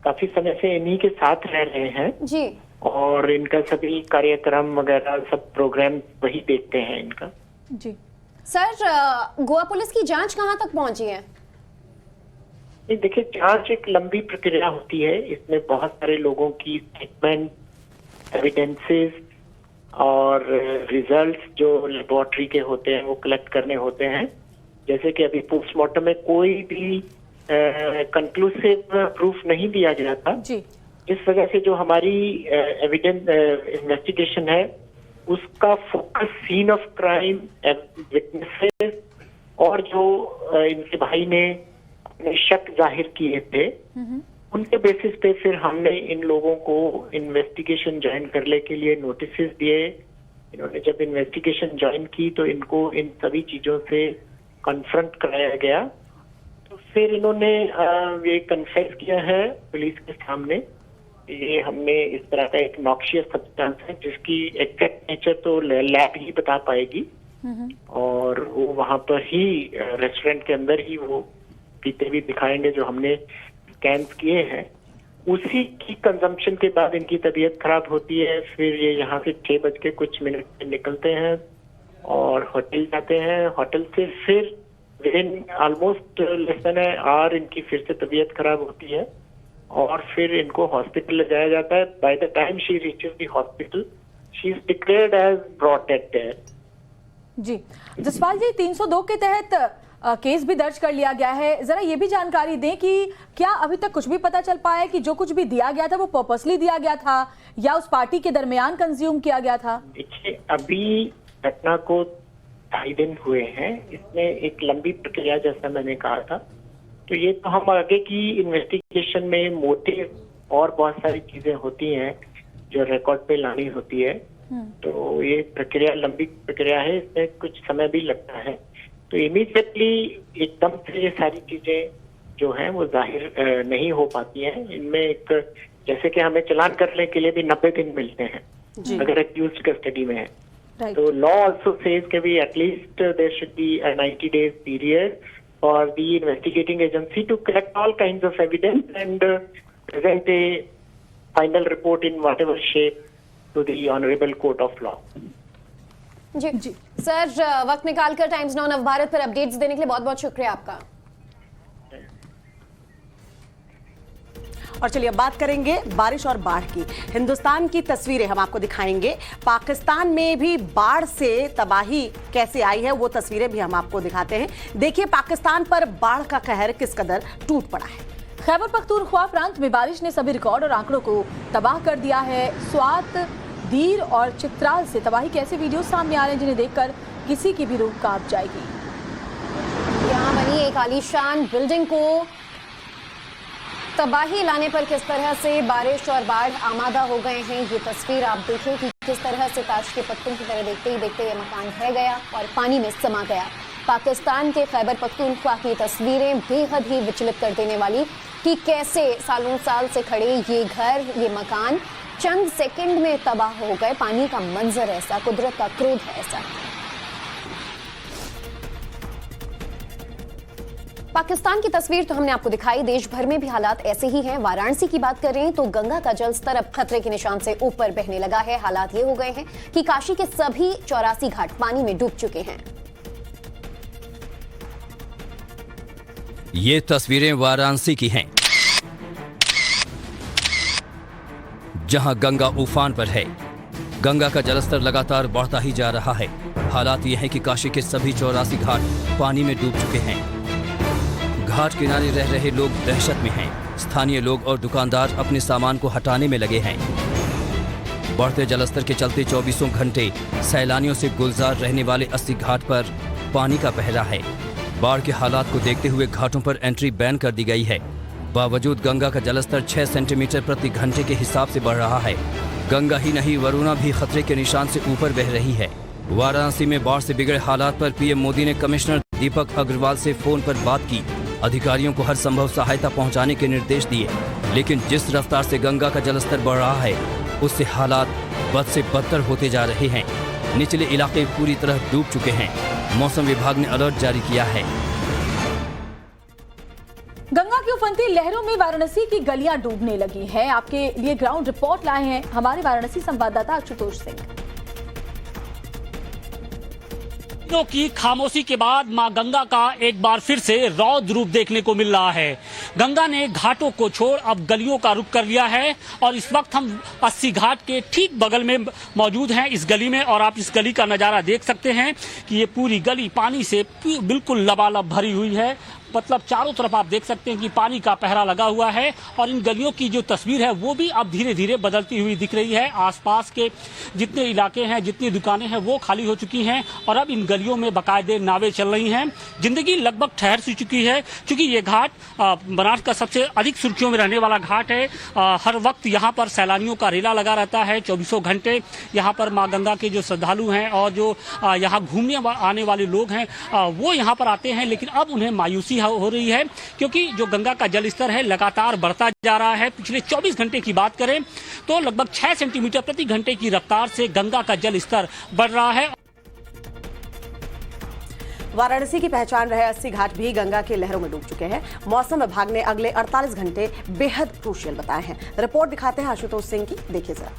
काफी समय से इन्हीं के साथ रह रहे हैं जी। और इनका सभी कार्यक्रम वगैरह सब प्रोग्राम वही देखते हैं इनका। जी सर गोवा पुलिस की जांच कहां तक पहुंची है? नहीं, देखिए, जांच एक लंबी प्रक्रिया होती है। इसमें बहुत सारे लोगों की स्टेटमेंट, एविडेंसेस और रिजल्ट्स जो लेबोरेटरी के होते हैं वो कलेक्ट करने होते हैं। जैसे कि अभी पोस्टमार्टम में कोई भी कंक्लूसिव प्रूफ नहीं दिया गया था, जी जिस वजह से जो हमारी एविडेंस इन्वेस्टिगेशन है उसका focus scene of crime, witnesses और जो इनके भाई ने अपने शक जाहिर किए थे उनके बेसिस पे फिर हमने इन लोगों को इन्वेस्टिगेशन ज्वाइन करने के लिए नोटिस दिए। इन्होंने जब इन्वेस्टिगेशन ज्वाइन की तो इनको इन सभी चीजों से कन्फ्रंट कराया गया। तो फिर इन्होंने ये कन्फेस किया है पुलिस के सामने, ये हमने इस तरह का एक नॉक्शियस सब्सटेंस है जिसकी एग्जैक्ट नेचर तो लैब ही बता पाएगी, और वो वहां पर ही रेस्टोरेंट के अंदर ही वो पीते भी दिखाएंगे जो हमने स्कैन किए हैं। उसी की कंजम्पशन के बाद इनकी तबीयत खराब होती है। फिर ये यहाँ से 6:00 पे निकलते हैं और होटल जाते हैं। होटल से फिर within almost less than an hour इनकी फिर से तबीयत खराब होती है और फिर इनको हॉस्पिटल ले जाया जाता है। By the time she reaches the hospital she is declared as brought dead. जी जसपाल जी, 302 के तहत केस भी दर्ज कर लिया गया है। जरा ये भी जानकारी दें कि क्या अभी तक कुछ भी पता चल पाया है कि जो कुछ भी दिया गया था वो पर्पसली दिया गया था या उस पार्टी के दरमियान कंज्यूम किया गया था? देखिए, अभी घटना को 2.5 दिन हुए हैं। इसमें एक लंबी प्रक्रिया जैसा मैंने कहा था, तो ये तो हम आगे की इन्वेस्टिगेशन में मोटिव और बहुत सारी चीजें होती हैं जो रिकॉर्ड पे लानी होती है। तो ये प्रक्रिया लंबी प्रक्रिया है, इसमें कुछ समय भी लगता है। तो इमीडिएटली एकदम से ये सारी चीजें जो हैं वो जाहिर नहीं हो पाती हैं। इनमें एक जैसे कि हमें चालान करने के लिए भी 90 दिन मिलते हैं अगर एक्यूज्ड कस्टडी में है। तो लॉ ऑल्सो सेज कि भी at least there should be a 90 days period for the investigating agency to collect all kinds of evidence and present a final report in whatever shape to the honorable court of law. जी sir, वक्त निकालकर times now Navbharat पर updates देने के लिए बहुत बहुत शुक्रिया आपका। और चलिए अब बात करेंगे बारिश और बाढ़ की। हिंदुस्तान की तस्वीरें हम आपको दिखाएंगे। पाकिस्तान में भी बाढ़ से तबाही कैसे आई है वो तस्वीरें भी हम आपको दिखाते हैं। देखिए पाकिस्तान पर बाढ़ का कहर किस कदर टूट पड़ा है। खैबर पख्तूनख्वा प्रांत में बारिश ने सभी रिकॉर्ड और आंकड़ों को तबाह कर दिया है। स्वात, दीर और चित्राल से तबाही के ऐसे वीडियो सामने आ रहे हैं जिन्हें देखकर किसी की भी रूह कांप जाएगी। यहाँ बनी एक आलीशान बिल्डिंग को तबाही लाने पर किस तरह से बारिश और बाढ़ आमादा हो गए हैं, ये तस्वीर आप देखें कि किस तरह से ताश के पत्तों की तरह देखते ही देखते ये मकान ढह गया और पानी में समा गया। पाकिस्तान के खैबर पख्तूनख्वा की तस्वीरें बेहद ही विचलित कर देने वाली कि कैसे सालों साल से खड़े ये घर, ये मकान चंद सेकंड में तबाह हो गए। पानी का मंजर ऐसा, कुदरत का क्रोध है ऐसा। पाकिस्तान की तस्वीर तो हमने आपको दिखाई, देश भर में भी हालात ऐसे ही हैं। वाराणसी की बात करें तो गंगा का जल स्तर अब खतरे के निशान से ऊपर बहने लगा है। हालात ये हो गए हैं कि काशी के सभी 84 घाट पानी में डूब चुके हैं। ये तस्वीरें वाराणसी की हैं, जहां गंगा उफान पर है। गंगा का जलस्तर लगातार बढ़ता ही जा रहा है। हालात ये हैं कि काशी के सभी 84 घाट पानी में डूब चुके हैं। घाट किनारे रह रहे लोग दहशत में हैं। स्थानीय लोग और दुकानदार अपने सामान को हटाने में लगे हैं। बढ़ते जलस्तर के चलते 24 घंटे सैलानियों से गुलजार रहने वाले अस्सी घाट पर पानी का पहरा है। बाढ़ के हालात को देखते हुए घाटों पर एंट्री बैन कर दी गई है। बावजूद गंगा का जलस्तर 6 सेंटीमीटर प्रति घंटे के हिसाब से बढ़ रहा है। गंगा ही नहीं, वरुणा भी खतरे के निशान से ऊपर बह रही है। वाराणसी में बाढ़ से बिगड़े हालात पर पीएम मोदी ने कमिश्नर दीपक अग्रवाल से फोन पर बात की। अधिकारियों को हर संभव सहायता पहुंचाने के निर्देश दिए, लेकिन जिस रफ्तार से गंगा का जलस्तर बढ़ रहा है उससे हालात बद से बदतर होते जा रहे हैं। निचले इलाके पूरी तरह डूब चुके हैं। मौसम विभाग ने अलर्ट जारी किया है। गंगा की उफनती लहरों में वाराणसी की गलियां डूबने लगी हैं। आपके लिए ग्राउंड रिपोर्ट लाए हैं हमारे वाराणसी संवाददाता आशुतोष सिंह। दिनों की खामोशी के बाद मां गंगा का एक बार फिर से रौद्र रूप देखने को मिल रहा है। गंगा ने घाटों को छोड़ अब गलियों का रुख कर लिया है और इस वक्त हम 80 घाट के ठीक बगल में मौजूद हैं इस गली में, और आप इस गली का नजारा देख सकते हैं कि ये पूरी गली पानी से बिल्कुल लबालब भरी हुई है। मतलब चारों तरफ आप देख सकते हैं कि पानी का पहरा लगा हुआ है और इन गलियों की जो तस्वीर है वो भी अब धीरे धीरे बदलती हुई दिख रही है। आसपास के जितने इलाके हैं, जितनी दुकानें हैं वो खाली हो चुकी हैं और अब इन गलियों में बाकायदे नावें चल रही हैं। जिंदगी लगभग ठहर सी चुकी है क्योंकि ये घाट बनारस का सबसे अधिक सुर्खियों में रहने वाला घाट है। हर वक्त यहाँ पर सैलानियों का रेला लगा रहता है। 24 घंटे यहाँ पर माँ गंगा के जो श्रद्धालु हैं और जो यहाँ घूमने आने वाले लोग हैं वो यहाँ पर आते हैं, लेकिन अब उन्हें मायूसी हो रही है क्योंकि जो गंगा का जल स्तर है लगातार बढ़ता जा रहा है। पिछले 24 घंटे की बात करें तो लगभग 6 सेंटीमीटर प्रति घंटे की रफ्तार से गंगा का जल स्तर बढ़ रहा है। वाराणसी की पहचान रहे 80 घाट भी गंगा की लहरों में डूब चुके हैं। मौसम विभाग ने अगले 48 घंटे बेहद क्रूशियल बताए हैं। रिपोर्ट दिखाते हैं आशुतोष सिंह की, देखिए जरा।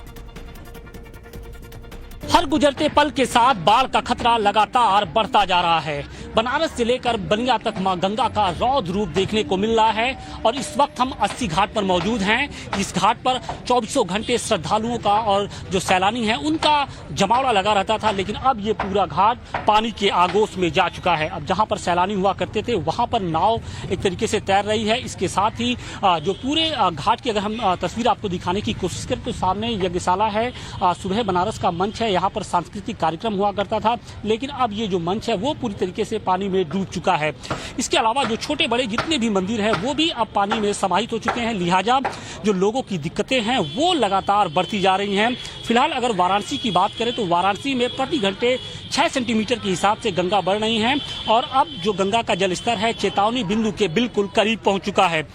हर गुजरते पल के साथ बाढ़ का खतरा लगातार बढ़ता जा रहा है। बनारस से लेकर बलिया तक मां गंगा का रौद्र रूप देखने को मिल रहा है और इस वक्त हम 80 घाट पर मौजूद हैं। इस घाट पर 24 घंटे श्रद्धालुओं का और जो सैलानी हैं उनका जमावड़ा लगा रहता था, लेकिन अब ये पूरा घाट पानी के आगोश में जा चुका है। अब जहां पर सैलानी हुआ करते थे वहां पर नाव एक तरीके से तैर रही है। इसके साथ ही जो पूरे घाट की अगर हम तस्वीर आपको दिखाने की कोशिश करें तो सामने यज्ञशाला है, सुबह बनारस का मंच है, यहाँ पर सांस्कृतिक कार्यक्रम हुआ करता था, लेकिन अब ये जो मंच है वो पूरी तरीके से पानी में डूब चुका है। इसके अलावा जो छोटे बड़े जितने भी मंदिर हैं वो भी अब पानी में समाहित हो चुके हैं, लिहाजा जो लोगों की दिक्कतें हैं वो लगातार बढ़ती जा रही हैं। फिलहाल अगर वाराणसी की बात करें तो वाराणसी में प्रति घंटे 6 सेंटीमीटर के हिसाब से गंगा बढ़ रही है और अब जो गंगा का जल स्तर है चेतावनी बिंदु के बिल्कुल करीब पहुंच चुका है।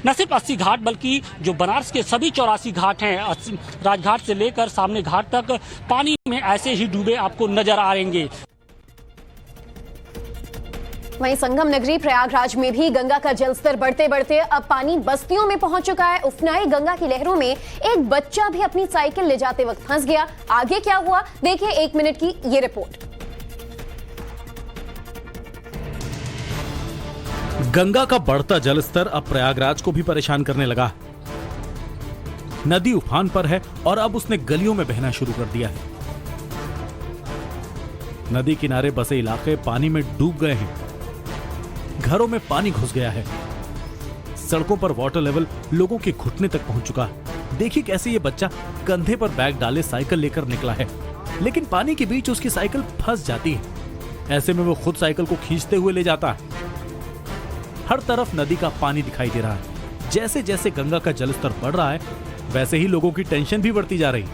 न सिर्फ 80 घाट बल्कि जो बनारस के सभी 84 घाट हैं, राजघाट से लेकर सामने घाट तक पानी में ऐसे ही डूबे आपको नजर आएंगे। वहीं संगम नगरी प्रयागराज में भी गंगा का जलस्तर बढ़ते बढ़ते अब पानी बस्तियों में पहुंच चुका है। उफनाई गंगा की लहरों में एक बच्चा भी अपनी साइकिल ले जाते वक्त फंस गया। आगे क्या हुआ देखिए 1 मिनट की ये रिपोर्ट। गंगा का बढ़ता जलस्तर अब प्रयागराज को भी परेशान करने लगा। नदी उफान पर है और अब उसने गलियों में बहना शुरू कर दिया है। नदी किनारे बसे इलाके पानी में डूब गए हैं। घरों में पानी घुस गया है। सड़कों पर वाटर लेवल लोगों के घुटने तक पहुंच चुका है। देखिए कैसे ये बच्चा कंधे पर बैग डाले साइकिल लेकर निकला है, लेकिन पानी के बीच उसकी साइकिल फंस जाती है। ऐसे में वो खुद साइकिल को खींचते हुए ले जाता है। हर तरफ नदी का पानी दिखाई दे रहा है। जैसे जैसे गंगा का जलस्तर बढ़ रहा है वैसे ही लोगों की टेंशन भी बढ़ती जा रही।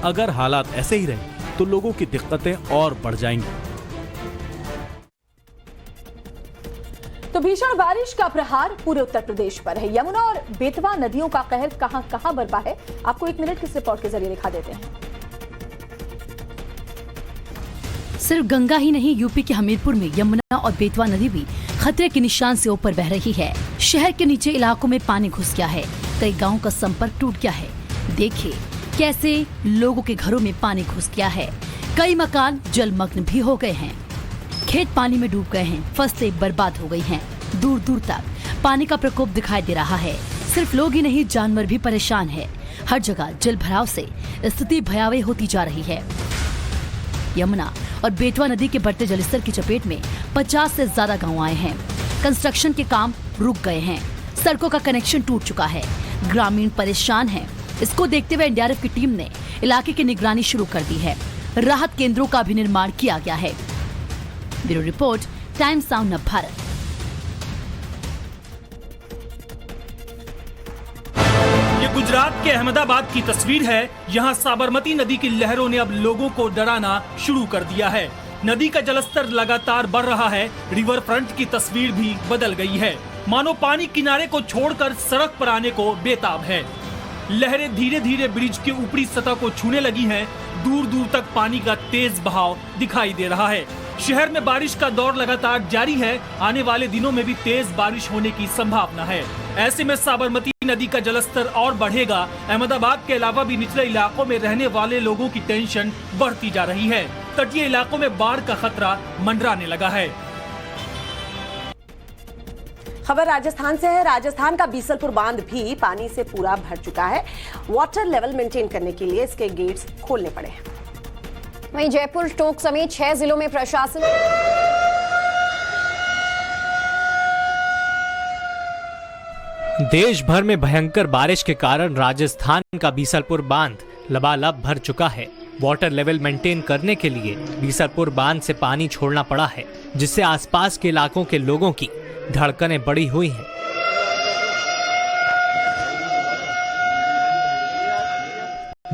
अगर हालात ऐसे ही रहे तो लोगों की दिक्कतें और बढ़ जाएंगी। तो भीषण बारिश का प्रहार पूरे उत्तर प्रदेश पर है। यमुना और बेतवा नदियों का कहर कहां कहां बरपा है, आपको 1 मिनट की इस रिपोर्ट के जरिए दिखा देते हैं। सिर्फ गंगा ही नहीं, यूपी के हमीरपुर में यमुना और बेतवा नदी भी खतरे के निशान से ऊपर बह रही है। शहर के नीचे इलाकों में पानी घुस गया है। कई गांवों का संपर्क टूट गया है। देखिए कैसे लोगों के घरों में पानी घुस गया है। कई मकान जलमग्न भी हो गए हैं। खेत पानी में डूब गए हैं। फसलें बर्बाद हो गई हैं। दूर दूर तक पानी का प्रकोप दिखाई दे रहा है। सिर्फ लोग ही नहीं, जानवर भी परेशान है। हर जगह जल भराव से स्थिति भयावह होती जा रही है। यमुना और बेतवा नदी के बढ़ते जलस्तर की चपेट में 50 से ज्यादा गांव आए हैं। कंस्ट्रक्शन के काम रुक गए हैं, सड़कों का कनेक्शन टूट चुका है, ग्रामीण परेशान हैं। इसको देखते हुए एनडीआरएफ की टीम ने इलाके की निगरानी शुरू कर दी है। राहत केंद्रों का भी निर्माण किया गया है। Bureau report, times now Navbharat. ये गुजरात के अहमदाबाद की तस्वीर है। यहाँ साबरमती नदी की लहरों ने अब लोगों को डराना शुरू कर दिया है। नदी का जलस्तर लगातार बढ़ रहा है। रिवर फ्रंट की तस्वीर भी बदल गई है, मानो पानी किनारे को छोड़कर सड़क पर आने को बेताब है। लहरें धीरे धीरे ब्रिज की ऊपरी सतह को छूने लगी हैं। दूर दूर तक पानी का तेज बहाव दिखाई दे रहा है। शहर में बारिश का दौर लगातार जारी है। आने वाले दिनों में भी तेज बारिश होने की संभावना है। ऐसे में साबरमती नदी का जलस्तर और बढ़ेगा। अहमदाबाद के अलावा भी निचले इलाकों में रहने वाले लोगों की टेंशन बढ़ती जा रही है। तटीय इलाकों में बाढ़ का खतरा मंडराने लगा है। खबर राजस्थान से है। राजस्थान का बीसलपुर बांध भी पानी से पूरा भर चुका है। वाटर लेवल मेंटेन करने के लिए इसके गेट्स खोलने पड़े हैं। वहीं जयपुर, टोंक समेत 6 जिलों में प्रशासन देश भर में भयंकर बारिश के कारण राजस्थान का बीसलपुर बांध लबालब भर चुका है। वाटर लेवल मेंटेन करने के लिए बीसलपुर बांध से पानी छोड़ना पड़ा है, जिससे आसपास के इलाकों के लोगों की धड़कनें बढ़ी हुई हैं।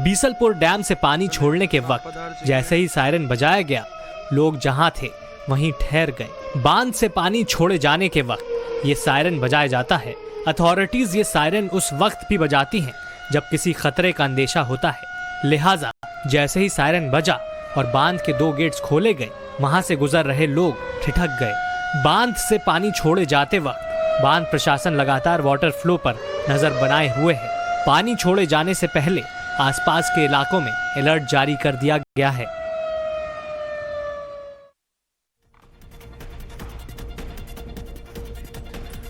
बीसलपुर डैम से पानी छोड़ने के वक्त जैसे ही सायरन बजाया गया, लोग जहां थे वहीं ठहर गए। बांध से पानी छोड़े जाने के वक्त ये सायरन बजाया जाता है। अथॉरिटीज ये सायरन उस वक्त भी बजाती हैं जब किसी खतरे का अंदेशा होता है। लिहाजा जैसे ही सायरन बजा और बांध के 2 गेट्स खोले गए, वहां से गुजर रहे लोग ठिठक गए। बांध से पानी छोड़े जाते वक्त बांध प्रशासन लगातार वाटर फ्लो पर नजर बनाए हुए है। पानी छोड़े जाने से पहले आसपास के इलाकों में अलर्ट जारी कर दिया गया है।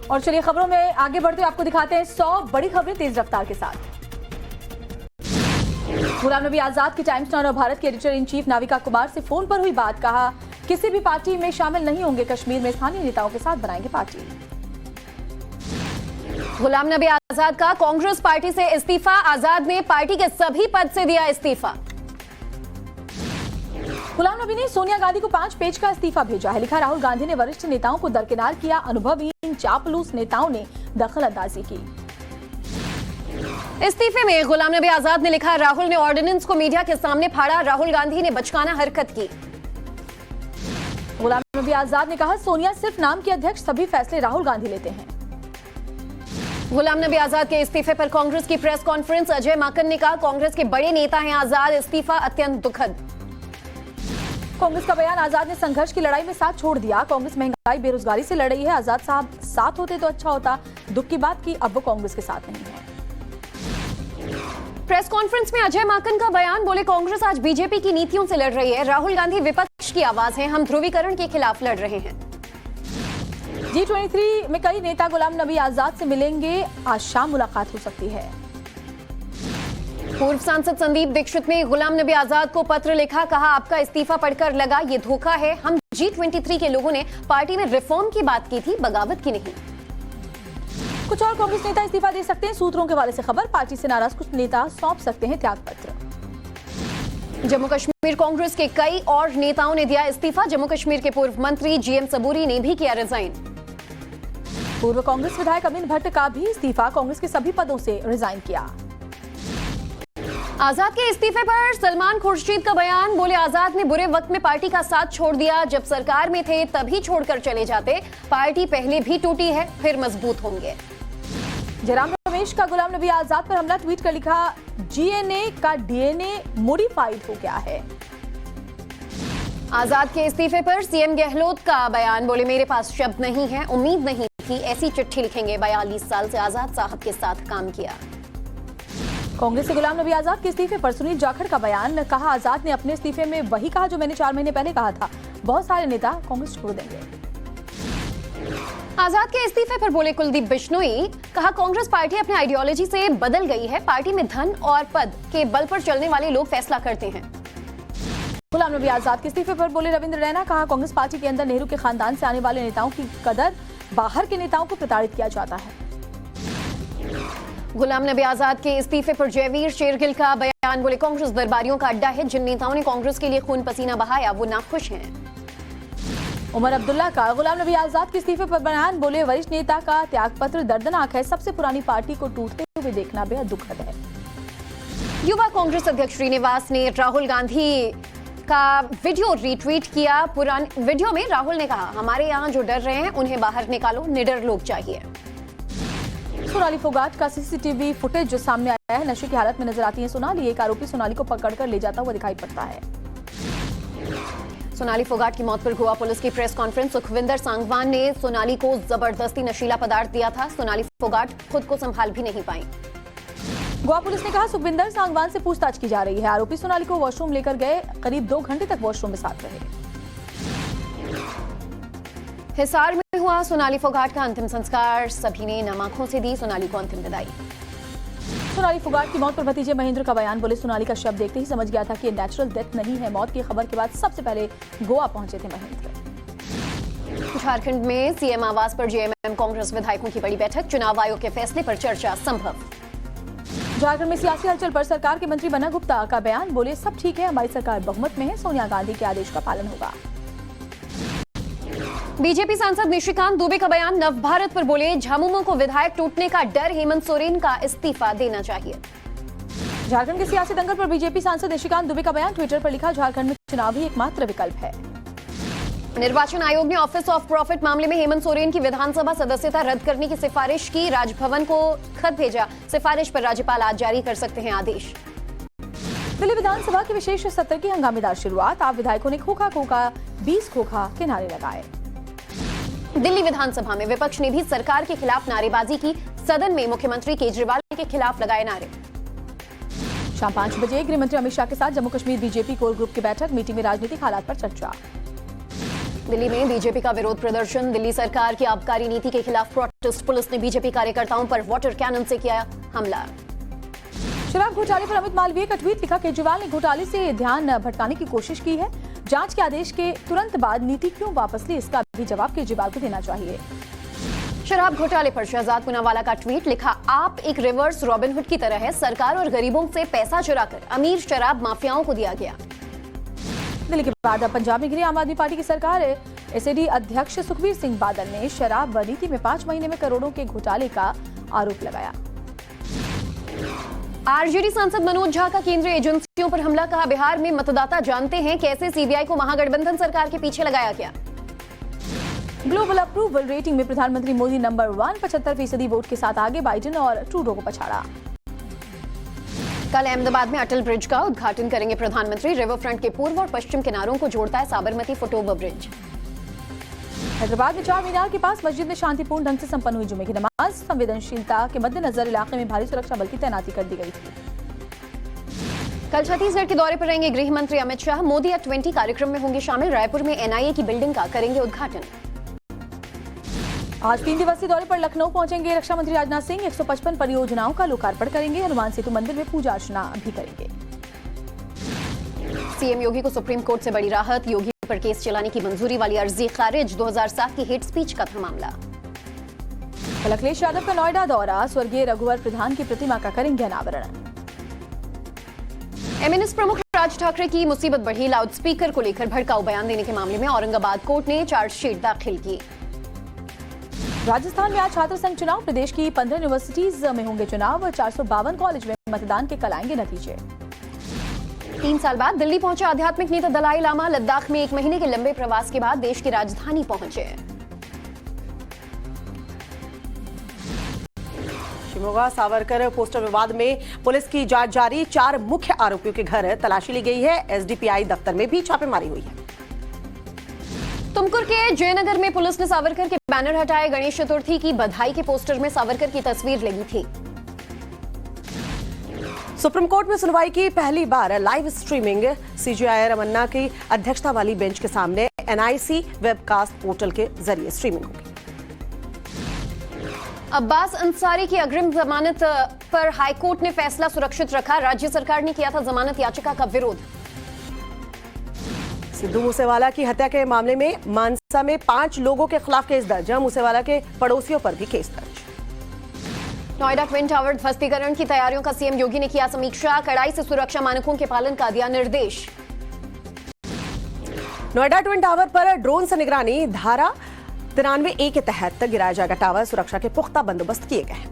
और चलिए खबरों में आगे बढ़ते हुए आपको दिखाते हैं 100 बड़ी खबरें तेज रफ्तार के साथ। गुलाम नबी आजाद की टाइम्स नाउ भारत के editor in chief Navika Kumar से फोन पर हुई बात। कहा किसी भी पार्टी में शामिल नहीं होंगे, कश्मीर में स्थानीय नेताओं के साथ बनाएंगे पार्टी। गुलाम नबी आजाद का कांग्रेस पार्टी से इस्तीफा। आजाद ने पार्टी के सभी पद से दिया इस्तीफा। गुलाम नबी ने सोनिया गांधी को 5 पेज का इस्तीफा भेजा है। लिखा राहुल गांधी ने वरिष्ठ नेताओं को दरकिनार किया, अनुभवहीन चापलूस नेताओं ने दखल अंदाजी की। इस्तीफे में गुलाम नबी आजाद ने लिखा राहुल ने ऑर्डिनेंस को मीडिया के सामने फाड़ा, राहुल गांधी ने बचकाना हरकत की। गुलाम नबी आजाद ने कहा सोनिया सिर्फ नाम की अध्यक्ष, सभी फैसले राहुल गांधी लेते हैं। गुलाम नबी आजाद के इस्तीफे पर कांग्रेस की प्रेस कॉन्फ्रेंस। अजय माकन ने कहा कांग्रेस के बड़े नेता हैं आजाद, इस्तीफा अत्यंत दुखद। कांग्रेस का बयान आजाद ने संघर्ष की लड़ाई में साथ छोड़ दिया। कांग्रेस महंगाई बेरोजगारी से लड़ रही है, आजाद साहब साथ होते तो अच्छा होता। दुख की बात की अब वो कांग्रेस के साथ नहीं है। प्रेस कॉन्फ्रेंस में अजय माकन का बयान। बोले कांग्रेस आज बीजेपी की नीतियों से लड़ रही है, राहुल गांधी विपक्ष की आवाज है, हम ध्रुवीकरण के खिलाफ लड़ रहे हैं। G23 में कई नेता गुलाम नबी आजाद से मिलेंगे, आज शाम मुलाकात हो सकती है। पूर्व सांसद संदीप दीक्षित ने गुलाम नबी आजाद को पत्र लिखा। कहा आपका इस्तीफा पढ़कर लगा ये धोखा है, हम G23 के लोगों ने पार्टी में रिफॉर्म की बात की थी, बगावत की नहीं। कुछ और कांग्रेस नेता इस्तीफा दे सकते हैं, सूत्रों के हवाले से खबर। पार्टी से नाराज कुछ नेता सौंप सकते हैं त्याग पत्र। जम्मू कश्मीर कांग्रेस के कई और नेताओं ने दिया इस्तीफा। जम्मू कश्मीर के पूर्व मंत्री जीएम सबूरी ने भी किया रिजाइन। पूर्व कांग्रेस विधायक अमीन भट्ट का भी इस्तीफा, कांग्रेस के सभी पदों से रिजाइन किया। आजाद के इस्तीफे पर सलमान खुर्शीद का बयान। बोले आजाद ने बुरे वक्त में पार्टी का साथ छोड़ दिया, जब सरकार में थे तभी छोड़कर चले जाते, पार्टी पहले भी टूटी है फिर मजबूत होंगे। जयराम रमेश का गुलाम नबी आजाद पर हमला ट्वीट कर लिखा जीएनए का डीएनए मॉडिफाइड हो गया है। आजाद के इस्तीफे पर सीएम गहलोत का बयान। बोले मेरे पास शब्द नहीं है, उम्मीद नहीं थी ऐसी चिट्ठी लिखेंगे, 42 साल से आजाद साहब के साथ काम किया। कांग्रेस से गुलाम नबी आजाद के इस्तीफे पर सुनील जाखड़ का बयान। कहा आजाद ने अपने इस्तीफे में वही कहा जो मैंने 4 महीने पहले कहा था, बहुत सारे नेता कांग्रेस छोड़ देंगे। आजाद के इस्तीफे पर बोले कुलदीप बिश्नोई। कहा कांग्रेस पार्टी अपने आइडियोलॉजी से बदल गई है, पार्टी में धन और पद के बल पर चलने वाले लोग फैसला करते हैं। गुलाम नबी आजाद के इस्तीफे पर बोले रविंद्र रैना। कहा कांग्रेस पार्टी के अंदर नेहरू के खानदान से आने वाले नेताओं की कदर बाहर के नेताओं को प्रताड़ित किया जाता है। गुलाम नबी आजाद के इस्तीफे पर जयवीर शेरगिल का बयान, बोले कांग्रेस दरबारियों का अड्डा है, जिन नेताओं ने कांग्रेस के लिए खून पसीना बहाया वो नाखुश हैं। उमर अब्दुल्ला का गुलाम नबी आजाद के इस्तीफे पर बयान, बोले वरिष्ठ नेता का त्यागपत्र दर्दनाक है, सबसे पुरानी पार्टी को टूटते हुए देखना बेहद दुखद है। युवा कांग्रेस अध्यक्ष श्रीनिवास ने राहुल गांधी का वीडियो रीट्वीट किया। पुराने वीडियो में राहुल ने कहा, हमारे यहाँ जो डर रहे हैं उन्हें बाहर निकालो, निडर लोग चाहिए। सोनाली फोगाट का सीसीटीवी फुटेज जो सामने आया है, नशे की हालत में नजर आती है सोनाली। एक आरोपी सोनाली को पकड़कर ले जाता हुआ दिखाई पड़ता है। सोनाली फोगाट की मौत पर गोवा पुलिस की प्रेस कॉन्फ्रेंस, सुखविंदर सांगवान ने सोनाली को जबरदस्ती नशीला पदार्थ दिया था, सोनाली फोगाट खुद को संभाल भी नहीं पाई। गोवा पुलिस ने कहा सुखविंदर सांगवान से पूछताछ की जा रही है। आरोपी सोनाली को वॉशरूम लेकर गए, करीब 2 घंटे तक वॉशरूम में साथ रहे। हिसार में हुआ सोनाली फोगाट का अंतिम संस्कार, सभी ने नम आंखों से दी सोनाली को अंतिम विदाई। सोनाली फोगाट की मौत पर भतीजे महेंद्र का बयान, बोले सोनाली का शव देखते ही समझ गया था कि ये नेचुरल डेथ नहीं है। मौत की खबर के बाद सबसे पहले गोवा पहुंचे थे महेंद्र। झारखंड में सीएम आवास पर जेएमएम कांग्रेस विधायकों की बड़ी बैठक, चुनाव आयोग के फैसले पर चर्चा संभव। झारखंड में सियासी हलचल पर सरकार के मंत्री बन्ना गुप्ता का बयान, बोले सब ठीक है, हमारी सरकार बहुमत में है, सोनिया गांधी के आदेश का पालन होगा। बीजेपी सांसद निशिकांत दुबे का बयान, नव भारत पर बोले झामुमो को विधायक टूटने का डर, हेमंत सोरेन का इस्तीफा देना चाहिए। झारखंड के सियासी दंगल पर बीजेपी सांसद निशिकांत दुबे का बयान, ट्विटर पर लिखा, झारखंड में चुनाव ही एकमात्र विकल्प है। निर्वाचन आयोग ने ऑफिस ऑफ प्रॉफिट मामले में हेमंत सोरेन की विधानसभा सदस्यता रद्द करने की सिफारिश की, राजभवन को खत भेजा, सिफारिश पर राज्यपाल आज जारी कर सकते हैं आदेश। दिल्ली विधानसभा के विशेष सत्र की हंगामेदार शुरुआत, आप विधायकों ने खोखा खोखा 20 खोखा के नारे लगाए। दिल्ली विधानसभा में विपक्ष ने भी सरकार के खिलाफ नारेबाजी की, सदन में मुख्यमंत्री केजरीवाल के खिलाफ लगाए नारे। शाम 5 बजे गृह मंत्री अमित शाह के साथ Jammu Kashmir BJP core group की बैठक, मीटिंग में राजनीतिक हालात पर चर्चा। दिल्ली में बीजेपी का विरोध प्रदर्शन, दिल्ली सरकार की आबकारी नीति के खिलाफ प्रोटेस्ट, पुलिस ने बीजेपी कार्यकर्ताओं पर वाटर कैनन से किया हमला। शराब घोटाले पर अमित मालवीय का ट्वीट, लिखा, केजरीवाल ने घोटाले से ध्यान भटकाने की कोशिश की है, जांच के आदेश के तुरंत बाद नीति क्यों वापस ली, इसका भी जवाब केजरीवाल को देना चाहिए। शराब घोटाले पर शहजाद पूनावाला का ट्वीट, लिखा, आप एक रिवर्स रॉबिनहुड की तरह है, सरकार और गरीबों से पैसा चुराकर अमीर शराब माफियाओं को दिया गया। दिल्ली के बाद अब पंजाब में घिरी आम आदमी पार्टी की सरकार है। एसएडी अध्यक्ष सुखबीर सिंह बादल ने शराब व नीति में 5 महीने में करोड़ों के घोटाले का आरोप लगाया। आरजेडी सांसद मनोज झा का केंद्रीय एजेंसियों पर हमला, कहा, बिहार में मतदाता जानते हैं कैसे सीबीआई को महागठबंधन सरकार के पीछे लगाया गया। ग्लोबल अप्रूवल रेटिंग में प्रधानमंत्री मोदी नंबर 1, 75% वोट के साथ आगे, बाइडेन और ट्रूडो को पछाड़ा। कल अहमदाबाद में अटल ब्रिज का उद्घाटन करेंगे प्रधानमंत्री, रिवर फ्रंट के पूर्व और पश्चिम किनारों को जोड़ता है साबरमती फुटओवर ब्रिज। हैदराबाद में चार मीनार के पास मस्जिद में शांतिपूर्ण ढंग से संपन्न हुई जुमे की नमाज, संवेदनशीलता के मद्देनजर इलाके में भारी सुरक्षा बल की तैनाती कर दी गई थी। कल छत्तीसगढ़ के दौरे पर रहेंगे गृह मंत्री अमित शाह, मोदी एट 20 कार्यक्रम में होंगे शामिल, रायपुर में एनआईए की बिल्डिंग का करेंगे उद्घाटन। आज 3 दिवसीय दौरे पर लखनऊ पहुंचेंगे रक्षा मंत्री राजनाथ सिंह, 155 परियोजनाओं का लोकार्पण करेंगे, हनुमान सेतु मंदिर में पूजा अर्चना भी करेंगे। सीएम योगी को सुप्रीम कोर्ट से बड़ी राहत, योगी पर केस चलाने की मंजूरी वाली अर्जी खारिज, 2007 की हेट स्पीच का था मामला। कल अखिलेश यादव का नोएडा दौरा, स्वर्गीय रघुवर प्रधान की प्रतिमा का करेंगे अनावरण। एमएनएस प्रमुख राज ठाकरे की मुसीबत बढ़ी, लाउडस्पीकर को लेकर भड़काऊ बयान देने के मामले में औरंगाबाद कोर्ट ने चार्जशीट दाखिल की। राजस्थान में आज छात्र संघ चुनाव, प्रदेश की 15 यूनिवर्सिटीज में होंगे चुनाव, 452 कॉलेज में मतदान के कल आएंगे नतीजे। 3 साल बाद दिल्ली पहुंचे आध्यात्मिक नेता दलाई लामा, लद्दाख में 1 महीने के लंबे प्रवास के बाद देश की राजधानी पहुंचे। शिमोगा सावरकर पोस्टर विवाद में पुलिस की जांच जारी, 4 मुख्य आरोपियों के घर तलाशी ली गई है, एसडीपीआई दफ्तर में भी छापेमारी हुई है। तुमकुर के जयनगर में पुलिस ने सावरकर के बैनर हटाए, गणेश चतुर्थी की बधाई के पोस्टर में सावरकर की तस्वीर लगी थी। सुप्रीम कोर्ट में सुनवाई की पहली बार लाइव स्ट्रीमिंग, सीजेआई रमन्ना की अध्यक्षता वाली बेंच के सामने एनआईसी वेबकास्ट पोर्टल के जरिए स्ट्रीमिंग होगी। अब्बास अंसारी की अग्रिम जमानत पर हाईकोर्ट ने फैसला सुरक्षित रखा, राज्य सरकार ने किया था जमानत याचिका का विरोध। सिद्धू मूसेवाला की हत्या के मामले में मानसा में 5 लोगों के खिलाफ केस दर्ज। मूसेवाला के पड़ोसियों पर भी केस दर्ज। नोएडा ट्विन टावर ध्वस्तीकरण की तैयारियों का सीएम योगी ने किया समीक्षा। कड़ाई से सुरक्षा मानकों के पालन का दिया निर्देश। नोएडा ट्विन टावर पर ड्रोन से निगरानी। धारा 93A के तहत गिराया जाएगा टावर। सुरक्षा के पुख्ता बंदोबस्त किए गए।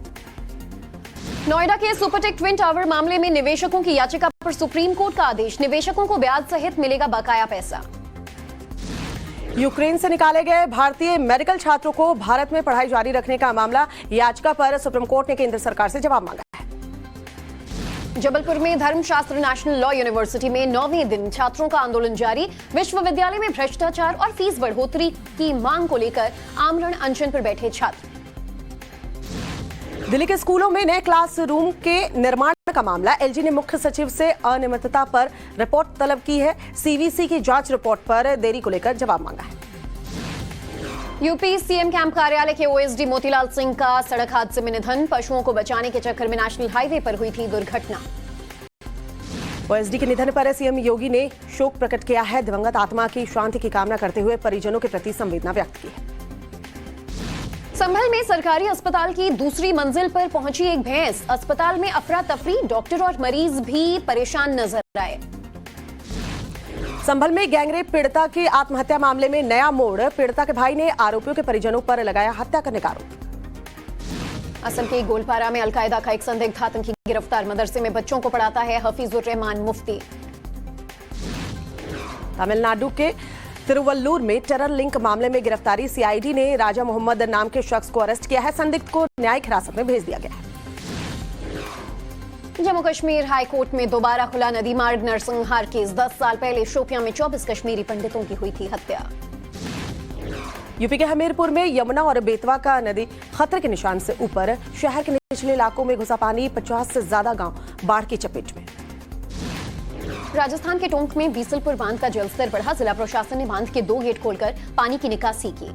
नोएडा के सुपरटेक ट्विन टावर मामले में निवेशकों की याचिका पर सुप्रीम कोर्ट का आदेश। निवेशकों को ब्याज सहित मिलेगा बकाया पैसा। यूक्रेन से निकाले गए भारतीय मेडिकल छात्रों को भारत में पढ़ाई जारी रखने का मामला। याचिका पर सुप्रीम कोर्ट ने केंद्र सरकार से जवाब मांगा है। जबलपुर में धर्मशास्त्र नेशनल लॉ यूनिवर्सिटी में 9वें दिन छात्रों का आंदोलन जारी। विश्वविद्यालय में भ्रष्टाचार और फीस बढ़ोतरी की मांग को लेकर आमरण अनशन पर बैठे छात्र। दिल्ली के स्कूलों में नए क्लासरूम के निर्माण का मामला। एलजी ने मुख्य सचिव से अनियमितता पर रिपोर्ट तलब की है। सीवीसी की जांच रिपोर्ट पर देरी को लेकर जवाब मांगा है। यूपी सीएम कैंप कार्यालय के ओएसडी मोतीलाल सिंह का सड़क हादसे में निधन। पशुओं को बचाने के चक्कर में नेशनल हाईवे पर हुई थी दुर्घटना। ओएसडी के निधन पर सीएम योगी ने शोक प्रकट किया है। दिवंगत आत्मा की शांति की कामना करते हुए परिजनों के प्रति संवेदना व्यक्त की है। संभल में सरकारी अस्पताल की दूसरी मंजिल पर पहुंची एक भैंस। अस्पताल में अफरा तफरी। डॉक्टर और मरीज भी परेशान नजर आए। संभल में गैंगरेप पीड़िता की आत्महत्या मामले में नया मोड़। पीड़िता के भाई ने आरोपियों के परिजनों पर लगाया हत्या करने का आरोप। असम के गोलपारा में अलकायदा का एक संदिग्ध आतंकी गिरफ्तार। मदरसे में बच्चों को पढ़ाता है हफीजुर रहमान मुफ्ती। तमिलनाडु के तिरुवल्लुर में टेरर लिंक मामले में गिरफ्तारी। सीआईडी ने राजा मोहम्मद नाम के शख्स को अरेस्ट किया है। संदिग्ध को न्यायिक हिरासत में भेज दिया गया है। जम्मू कश्मीर हाई कोर्ट में दोबारा खुला नदी मार्ग नरसंहार केस। 10 साल पहले शोपियां में 24 कश्मीरी पंडितों की हुई थी हत्या। यूपी के हमीरपुर में यमुना और बेतवा का नदी खतरे के निशान से ऊपर। शहर के निचले इलाकों में घुसा पानी। 50 से ज्यादा गांव बाढ़ की चपेट में। राजस्थान के टोंक में बीसलपुर बांध का जलस्तर बढ़ा। जिला प्रशासन ने बांध के 2 गेट खोलकर पानी की निकासी की।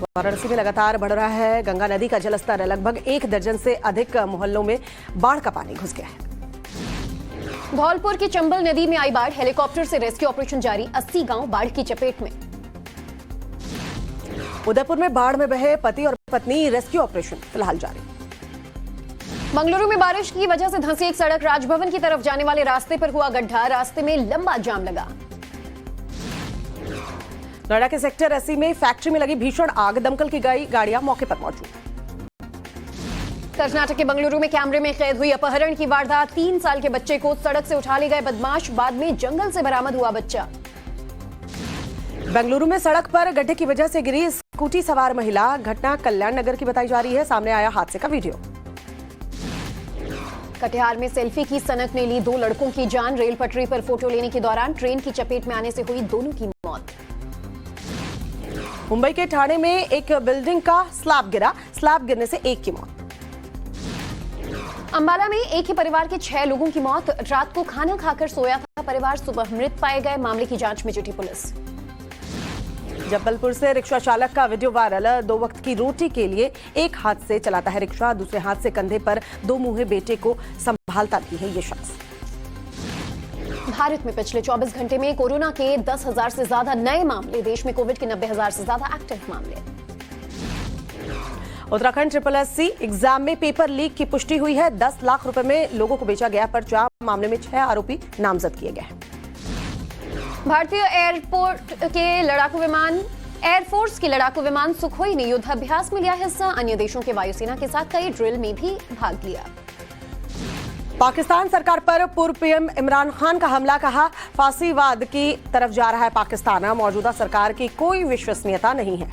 वाराणसी में लगातार बढ़ रहा है गंगा नदी का जलस्तर। लगभग 1 दर्जन से अधिक मोहल्लों में बाढ़ का पानी घुस गया है। धौलपुर की चंबल नदी में आई बाढ़। हेलीकॉप्टर से रेस्क्यू ऑपरेशन जारी। 80 गांव बाढ़ की चपेट में। उदयपुर में बाढ़ में बहे पति और पत्नी। रेस्क्यू ऑपरेशन फिलहाल जारी। मंगलुरु में बारिश की वजह से धंसी एक सड़क। राजभवन की तरफ जाने वाले रास्ते पर हुआ गड्ढा। रास्ते में लंबा जाम लगा। नोएडा के सेक्टर 80 में फैक्ट्री में लगी भीषण आग। दमकल की गाड़ियां मौके पर मौजूद। कर्नाटक के बंगलुरु में कैमरे में कैद हुई अपहरण की वारदात। 3 साल के बच्चे को सड़क से उठा ले गए बदमाश। बाद में जंगल से बरामद हुआ बच्चा। बेंगलुरु में सड़क पर गड्ढे की वजह से गिरी स्कूटी सवार महिला। घटना कल्याण नगर की बताई जा रही है। सामने आया हादसे का वीडियो। कटिहार में सेल्फी की सनक ने ली 2 लड़कों की जान। रेल पटरी पर फोटो लेने के दौरान ट्रेन की चपेट में आने से हुई दोनों की मौत। मुंबई के ठाणे में एक बिल्डिंग का स्लैब गिरा। स्लैब गिरने से एक की मौत। अंबाला में एक ही परिवार के 6 लोगों की मौत। रात को खाना खाकर सोया था परिवार। सुबह मृत पाए गए। मामले की जांच में जुटी पुलिस। जबलपुर से रिक्शा चालक का वीडियो वायरल। 2 वक्त की रोटी के लिए एक हाथ से चलाता है रिक्शा। दूसरे हाथ से कंधे पर 2 मुंहे बेटे को संभालता भी है ये शख्स। भारत में पिछले 24 घंटे में कोरोना के 10,000 से ज्यादा नए मामले। देश में कोविड के 90,000 से ज्यादा एक्टिव मामले। उत्तराखंड SSSC एग्जाम में पेपर लीक की पुष्टि हुई है। 10 लाख रुपए में लोगों को बेचा गया पर्चा। मामले में 6 आरोपी नामजद किए गए। भारतीय एयरफोर्स के लड़ाकू विमान सुखोई ने युद्धाभ्यास में लिया हिस्सा। अन्य देशों के वायुसेना के साथ कई ड्रिल में भी भाग लिया। पाकिस्तान सरकार पर पूर्व पीएम इमरान खान का हमला। कहा फांसीवाद की तरफ जा रहा है पाकिस्तान। मौजूदा सरकार की कोई विश्वसनीयता नहीं है।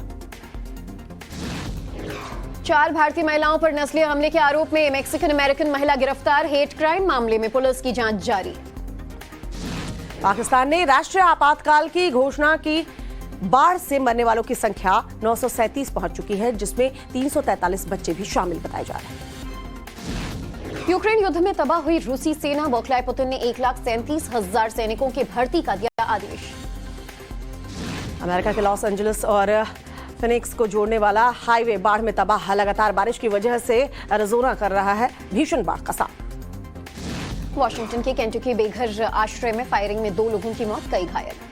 4 भारतीय महिलाओं पर नस्लीय हमले के आरोप में मैक्सिकन अमेरिकन महिला गिरफ्तार। हेट क्राइम मामले में पुलिस की जांच जारी। पाकिस्तान ने राष्ट्रीय आपातकाल की घोषणा की। बाढ़ से मरने वालों की संख्या 937 पहुंच चुकी है, जिसमें 343 बच्चे भी शामिल बताए जा रहे हैं। यूक्रेन युद्ध में तबाह हुई रूसी सेना। बौखलाए पुतिन ने 1,37,000 सैनिकों की भर्ती का दिया आदेश। अमेरिका के लॉस एंजलिस और फिनिक्स को जोड़ने वाला हाईवे बाढ़ में तबाह। लगातार बारिश की वजह से एरिज़ोना कर रहा है भीषण बाढ़ का सामना। वॉशिंगटन के केंटकी बेघर आश्रय में फायरिंग में 2 लोगों की मौत, कई घायल।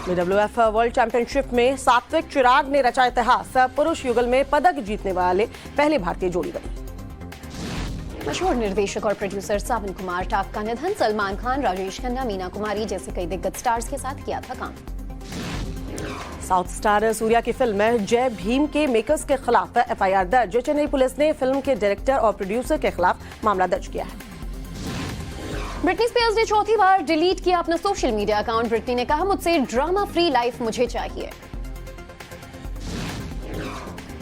BWF वर्ल्ड चैंपियनशिप में सात्विक चिराग ने रचा इतिहास, पुरुष युगल में पदक जीतने वाले पहले भारतीय जोड़ी बनी। मशहूर निर्देशक और प्रोड्यूसर सावन कुमार टाक का निधन, सलमान खान, राजेश खन्ना, मीना कुमारी जैसे कई दिग्गज स्टार्स के साथ किया था काम। साउथ स्टार सूर्या की फिल्म जय भीम के मेकर्स के खिलाफ FIR दर्ज, चेन्नई पुलिस ने फिल्म के डायरेक्टर और प्रोड्यूसर के खिलाफ मामला दर्ज किया है। ब्रिटनी स्पीयर्स ने चौथी बार डिलीट किया अपना सोशल मीडिया अकाउंट। ब्रिटनी ने कहा, मुझसे ड्रामा फ्री लाइफ मुझे चाहिए।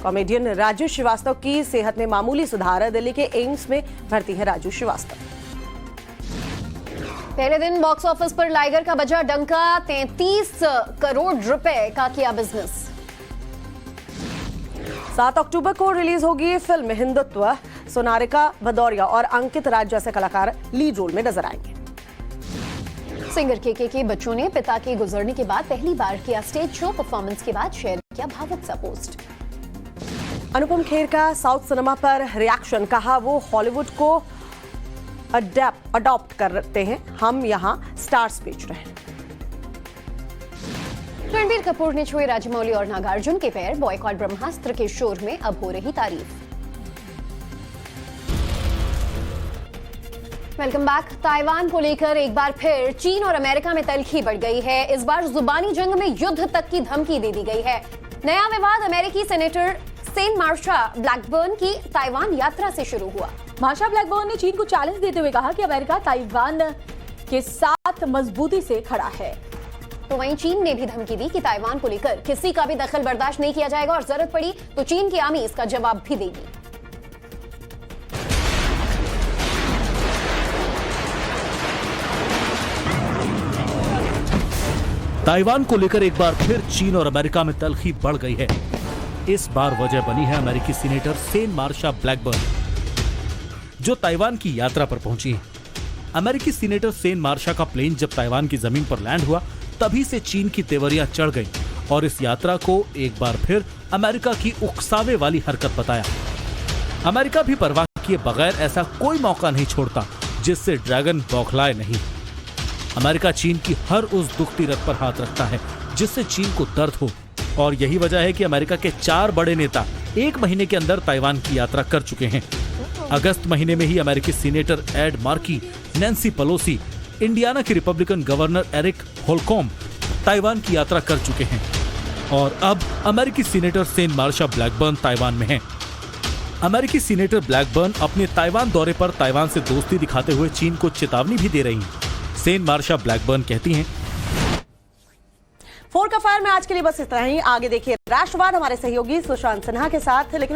कॉमेडियन राजू श्रीवास्तव की सेहत में मामूली सुधार, दिल्ली के एम्स में भर्ती है राजू श्रीवास्तव। पहले दिन बॉक्स ऑफिस पर लाइगर का बजा डंका, 33 करोड़ रुपए का किया बिजनेस। 7 अक्टूबर को रिलीज होगी फिल्म हिंदुत्व। सोनारिका भदौरिया और अंकित राज जैसे कलाकार लीड रोल में नजर आएंगे। सिंगर केके के बच्चों ने पिता के गुजरने के बाद पहली बार किया स्टेज शो, परफॉर्मेंस के बाद शेयर किया भावुक सा पोस्ट। अनुपम खेर का साउथ सिनेमा पर रिएक्शन, कहा वो हॉलीवुड को अडॉप्ट करते हैं, हम यहां स्टार्स बेच रहे हैं। रणबीर कपूर ने छुए राजमौली और नागार्जुन के पैर, बॉयकॉट ब्रह्मास्त्र के शोर में अब हो रही तारीफ। Welcome back. ताइवान को लेकर एक बार फिर चीन और अमेरिका में तल्खी बढ़ गई है। इस बार जुबानी जंग में युद्ध तक की धमकी दे दी गई है। नया विवाद अमेरिकी सेनेटर सेन मार्शा ब्लैकबर्न की ताइवान यात्रा से शुरू हुआ। मार्शा ब्लैकबर्न ने चीन को चैलेंज देते हुए कहा कि अमेरिका ताइवान के साथ मजबूती से खड़ा है। तो वहीं चीन ने भी धमकी दी कि ताइवान को लेकर किसी का भी दखल बर्दाश्त नहीं किया जाएगा और जरूरत पड़ी तो चीन की आर्मी इसका जवाब भी देगी। ताइवान को लेकर एक बार फिर चीन और अमेरिका में तल्खी बढ़ गई है। इस बार वजह बनी है अमेरिकी सीनेटर सेन मार्शा ब्लैकबर्न, जो ताइवान की यात्रा पर पहुंची हैं। अमेरिकी सीनेटर सेन मार्शा का प्लेन जब ताइवान की जमीन पर लैंड हुआ, तभी से चीन की तेवरियां चढ़ गईं और इस यात्रा को एक बार फिर अमेरिका की उकसावे वाली हरकत बताया। अमेरिका भी परवाह किए बगैर ऐसा कोई मौका नहीं छोड़ता जिससे ड्रैगन बौखलाए नहीं। अमेरिका चीन की हर उस दुखती रत पर हाथ रखता है जिससे चीन को दर्द हो, और यही वजह है कि अमेरिका के 4 बड़े नेता 1 महीने के अंदर ताइवान की यात्रा कर चुके हैं। अगस्त महीने में ही अमेरिकी senator Ed Markey, Nancy Pelosi, Indiana के Republican governor Eric Holcomb Taiwan की यात्रा कर चुके हैं और अब अमेरिकी senator Sen Marsha Blackburn Taiwan में हैं। अमेरिकी सीनेटर ब्लैकबर्न अपने ताइवान दौरे पर ताइवान से दोस्ती दिखाते हुए चीन को चेतावनी भी दे रही हैं। सेन मार्शा ब्लैकबर्न कहती हैं, फोर्क अफेयर में आज के लिए बस इतना ही। आगे देखिए राष्ट्रवाद हमारे सहयोगी सुशांत सिन्हा के साथ, लेकिन